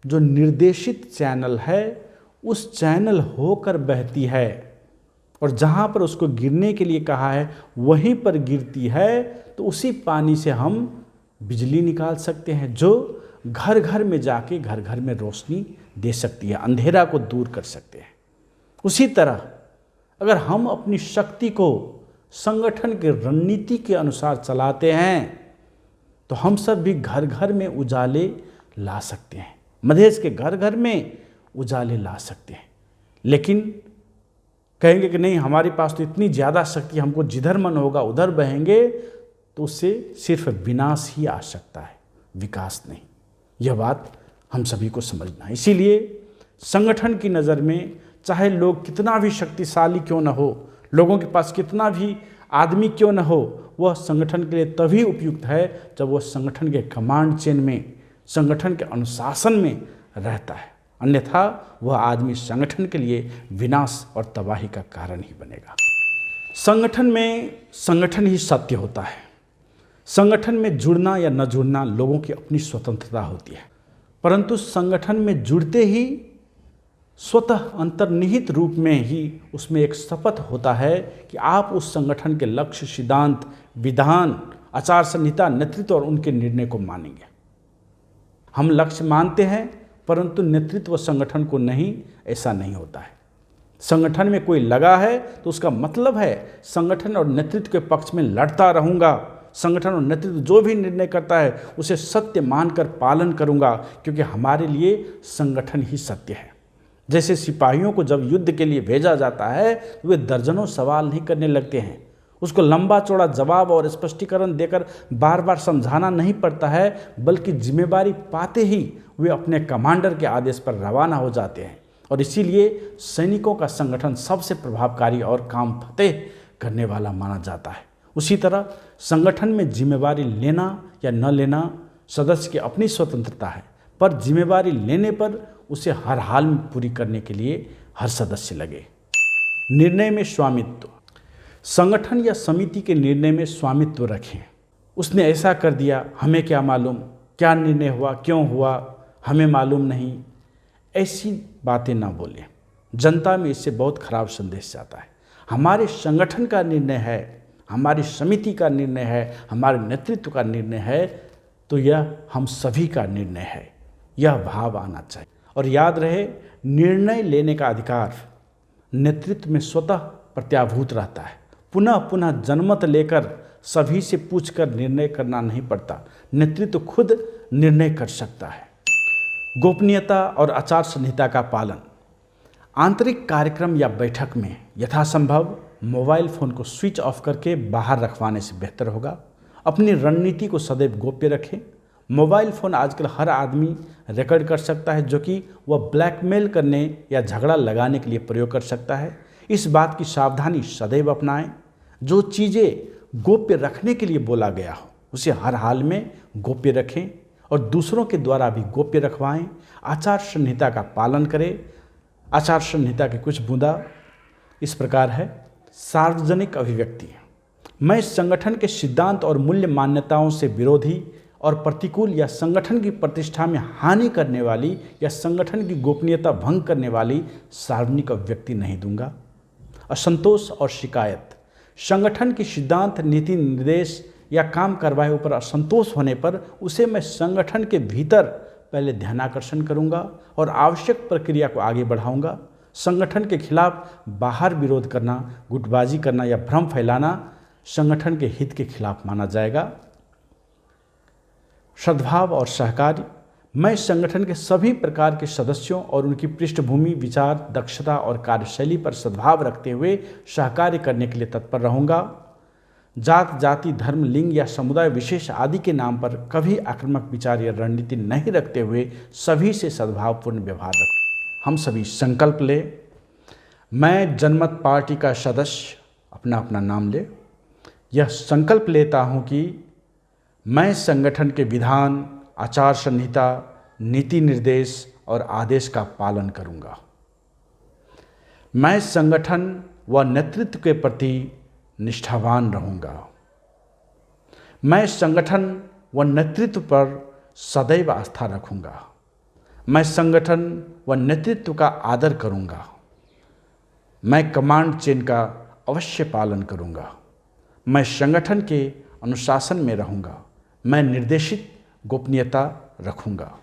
जो निर्देशित चैनल है उस चैनल होकर बहती है और जहाँ पर उसको गिरने के लिए कहा है वहीं पर गिरती है, तो उसी पानी से हम बिजली निकाल सकते हैं, जो घर घर में जाके घर घर में रोशनी दे सकती है, अंधेरा को दूर कर सकते हैं। उसी तरह अगर हम अपनी शक्ति को संगठन की रणनीति के अनुसार चलाते हैं तो हम सब भी घर घर में उजाले ला सकते हैं, मधेश के घर घर में उजाले ला सकते हैं। लेकिन कहेंगे कि नहीं, हमारे पास तो इतनी ज़्यादा शक्ति, हमको जिधर मन होगा उधर बहेंगे, तो उससे सिर्फ विनाश ही आ सकता है, विकास नहीं। यह बात हम सभी को समझना है। इसीलिए संगठन की नज़र में चाहे लोग कितना भी शक्तिशाली क्यों न हो, लोगों के पास कितना भी आदमी क्यों न हो, वह संगठन के लिए तभी उपयुक्त है जब वह संगठन के कमांड चेन में, संगठन के अनुशासन में रहता है। अन्यथा वह आदमी संगठन के लिए विनाश और तबाही का कारण ही बनेगा। संगठन में संगठन ही सत्य होता है। संगठन में जुड़ना या न जुड़ना लोगों की अपनी स्वतंत्रता होती है, परंतु संगठन में जुड़ते ही स्वतः अंतर्निहित रूप में ही उसमें एक शपथ होता है कि आप उस संगठन के लक्ष्य, सिद्धांत, विधान, आचार संहिता, नेतृत्व और उनके निर्णय को मानेंगे। हम लक्ष्य मानते हैं परंतु नेतृत्व संगठन को नहीं, ऐसा नहीं होता है। संगठन में कोई लगा है तो उसका मतलब है संगठन और नेतृत्व के पक्ष में लड़ता रहूँगा, संगठन और नेतृत्व जो भी निर्णय करता है उसे सत्य मानकर पालन करूँगा, क्योंकि हमारे लिए संगठन ही सत्य है। जैसे सिपाहियों को जब युद्ध के लिए भेजा जाता है तो वे दर्जनों सवाल नहीं करने लगते हैं, उसको लंबा चौड़ा जवाब और स्पष्टीकरण देकर बार बार समझाना नहीं पड़ता है, बल्कि जिम्मेदारी पाते ही वे अपने कमांडर के आदेश पर रवाना हो जाते हैं। और इसीलिए सैनिकों का संगठन सबसे प्रभावकारी और काम फतेह करने वाला माना जाता है। उसी तरह संगठन में जिम्मेदारी लेना या न लेना सदस्य की अपनी स्वतंत्रता है, पर जिम्मेदारी लेने पर उसे हर हाल में पूरी करने के लिए हर सदस्य लगे। निर्णय में स्वामित्व। संगठन या समिति के निर्णय में स्वामित्व रखें। उसने ऐसा कर दिया, हमें क्या मालूम, क्या निर्णय हुआ, क्यों हुआ, हमें मालूम नहीं, ऐसी बातें ना बोलें। जनता में इससे बहुत खराब संदेश जाता है। हमारे संगठन का निर्णय है, हमारी समिति का निर्णय है, हमारे नेतृत्व का निर्णय है, तो यह हम सभी का निर्णय है, यह भाव आना चाहिए। और याद रहे, निर्णय लेने का अधिकार नेतृत्व में स्वतः प्रत्याभूत रहता है। पुनः पुनः जनमत लेकर सभी से पूछकर निर्णय करना नहीं पड़ता, नेतृत्व खुद निर्णय कर सकता है। गोपनीयता और आचार संहिता का पालन। आंतरिक कार्यक्रम या बैठक में यथासंभव मोबाइल फ़ोन को स्विच ऑफ करके बाहर रखवाने से बेहतर होगा। अपनी रणनीति को सदैव गोप्य रखें। मोबाइल फ़ोन आजकल हर आदमी रिकॉर्ड कर सकता है, जो कि वह ब्लैकमेल करने या झगड़ा लगाने के लिए प्रयोग कर सकता है। इस बात की सावधानी सदैव अपनाएं। जो चीज़ें गोप्य रखने के लिए बोला गया हो उसे हर हाल में गोप्य रखें और दूसरों के द्वारा भी गोप्य रखवाएं। आचार संहिता का पालन करें। आचार संहिता के कुछ बुंदा इस प्रकार है। सार्वजनिक अभिव्यक्ति। मैं संगठन के सिद्धांत और मूल्य मान्यताओं से विरोधी और प्रतिकूल या संगठन की प्रतिष्ठा में हानि करने वाली या संगठन की गोपनीयता भंग करने वाली सार्वजनिक अभिव्यक्ति नहीं दूंगा। असंतोष और शिकायत। संगठन की सिद्धांत, नीति, निर्देश या काम कार्रवाई पर असंतोष होने पर उसे मैं संगठन के भीतर पहले ध्यानाकर्षण करूंगा और आवश्यक प्रक्रिया को आगे बढ़ाऊंगा। संगठन के खिलाफ बाहर विरोध करना, गुटबाजी करना या भ्रम फैलाना संगठन के हित के खिलाफ माना जाएगा। सद्भाव और सहकार्य। मैं संगठन के सभी प्रकार के सदस्यों और उनकी पृष्ठभूमि, विचार, दक्षता और कार्यशैली पर सद्भाव रखते हुए सहकार्य करने के लिए तत्पर रहूँगा। जात, जाति, धर्म, लिंग या समुदाय विशेष आदि के नाम पर कभी आक्रामक विचार या रणनीति नहीं रखते हुए सभी से सद्भावपूर्ण व्यवहार रखूँ। हम सभी संकल्प ले। मैं जनमत पार्टी का सदस्य अपना अपना नाम ले। यह संकल्प लेता हूँ कि मैं संगठन के विधान, आचार संहिता, नीति निर्देश और आदेश का पालन करूँगा। मैं संगठन व नेतृत्व के प्रति निष्ठावान रहूँगा। मैं संगठन व नेतृत्व पर सदैव आस्था रखूँगा। मैं संगठन व नेतृत्व का आदर करूँगा। मैं कमांड चेन का अवश्य पालन करूँगा। मैं संगठन के अनुशासन में रहूँगा। मैं निर्देशित गोपनीयता रखूँगा।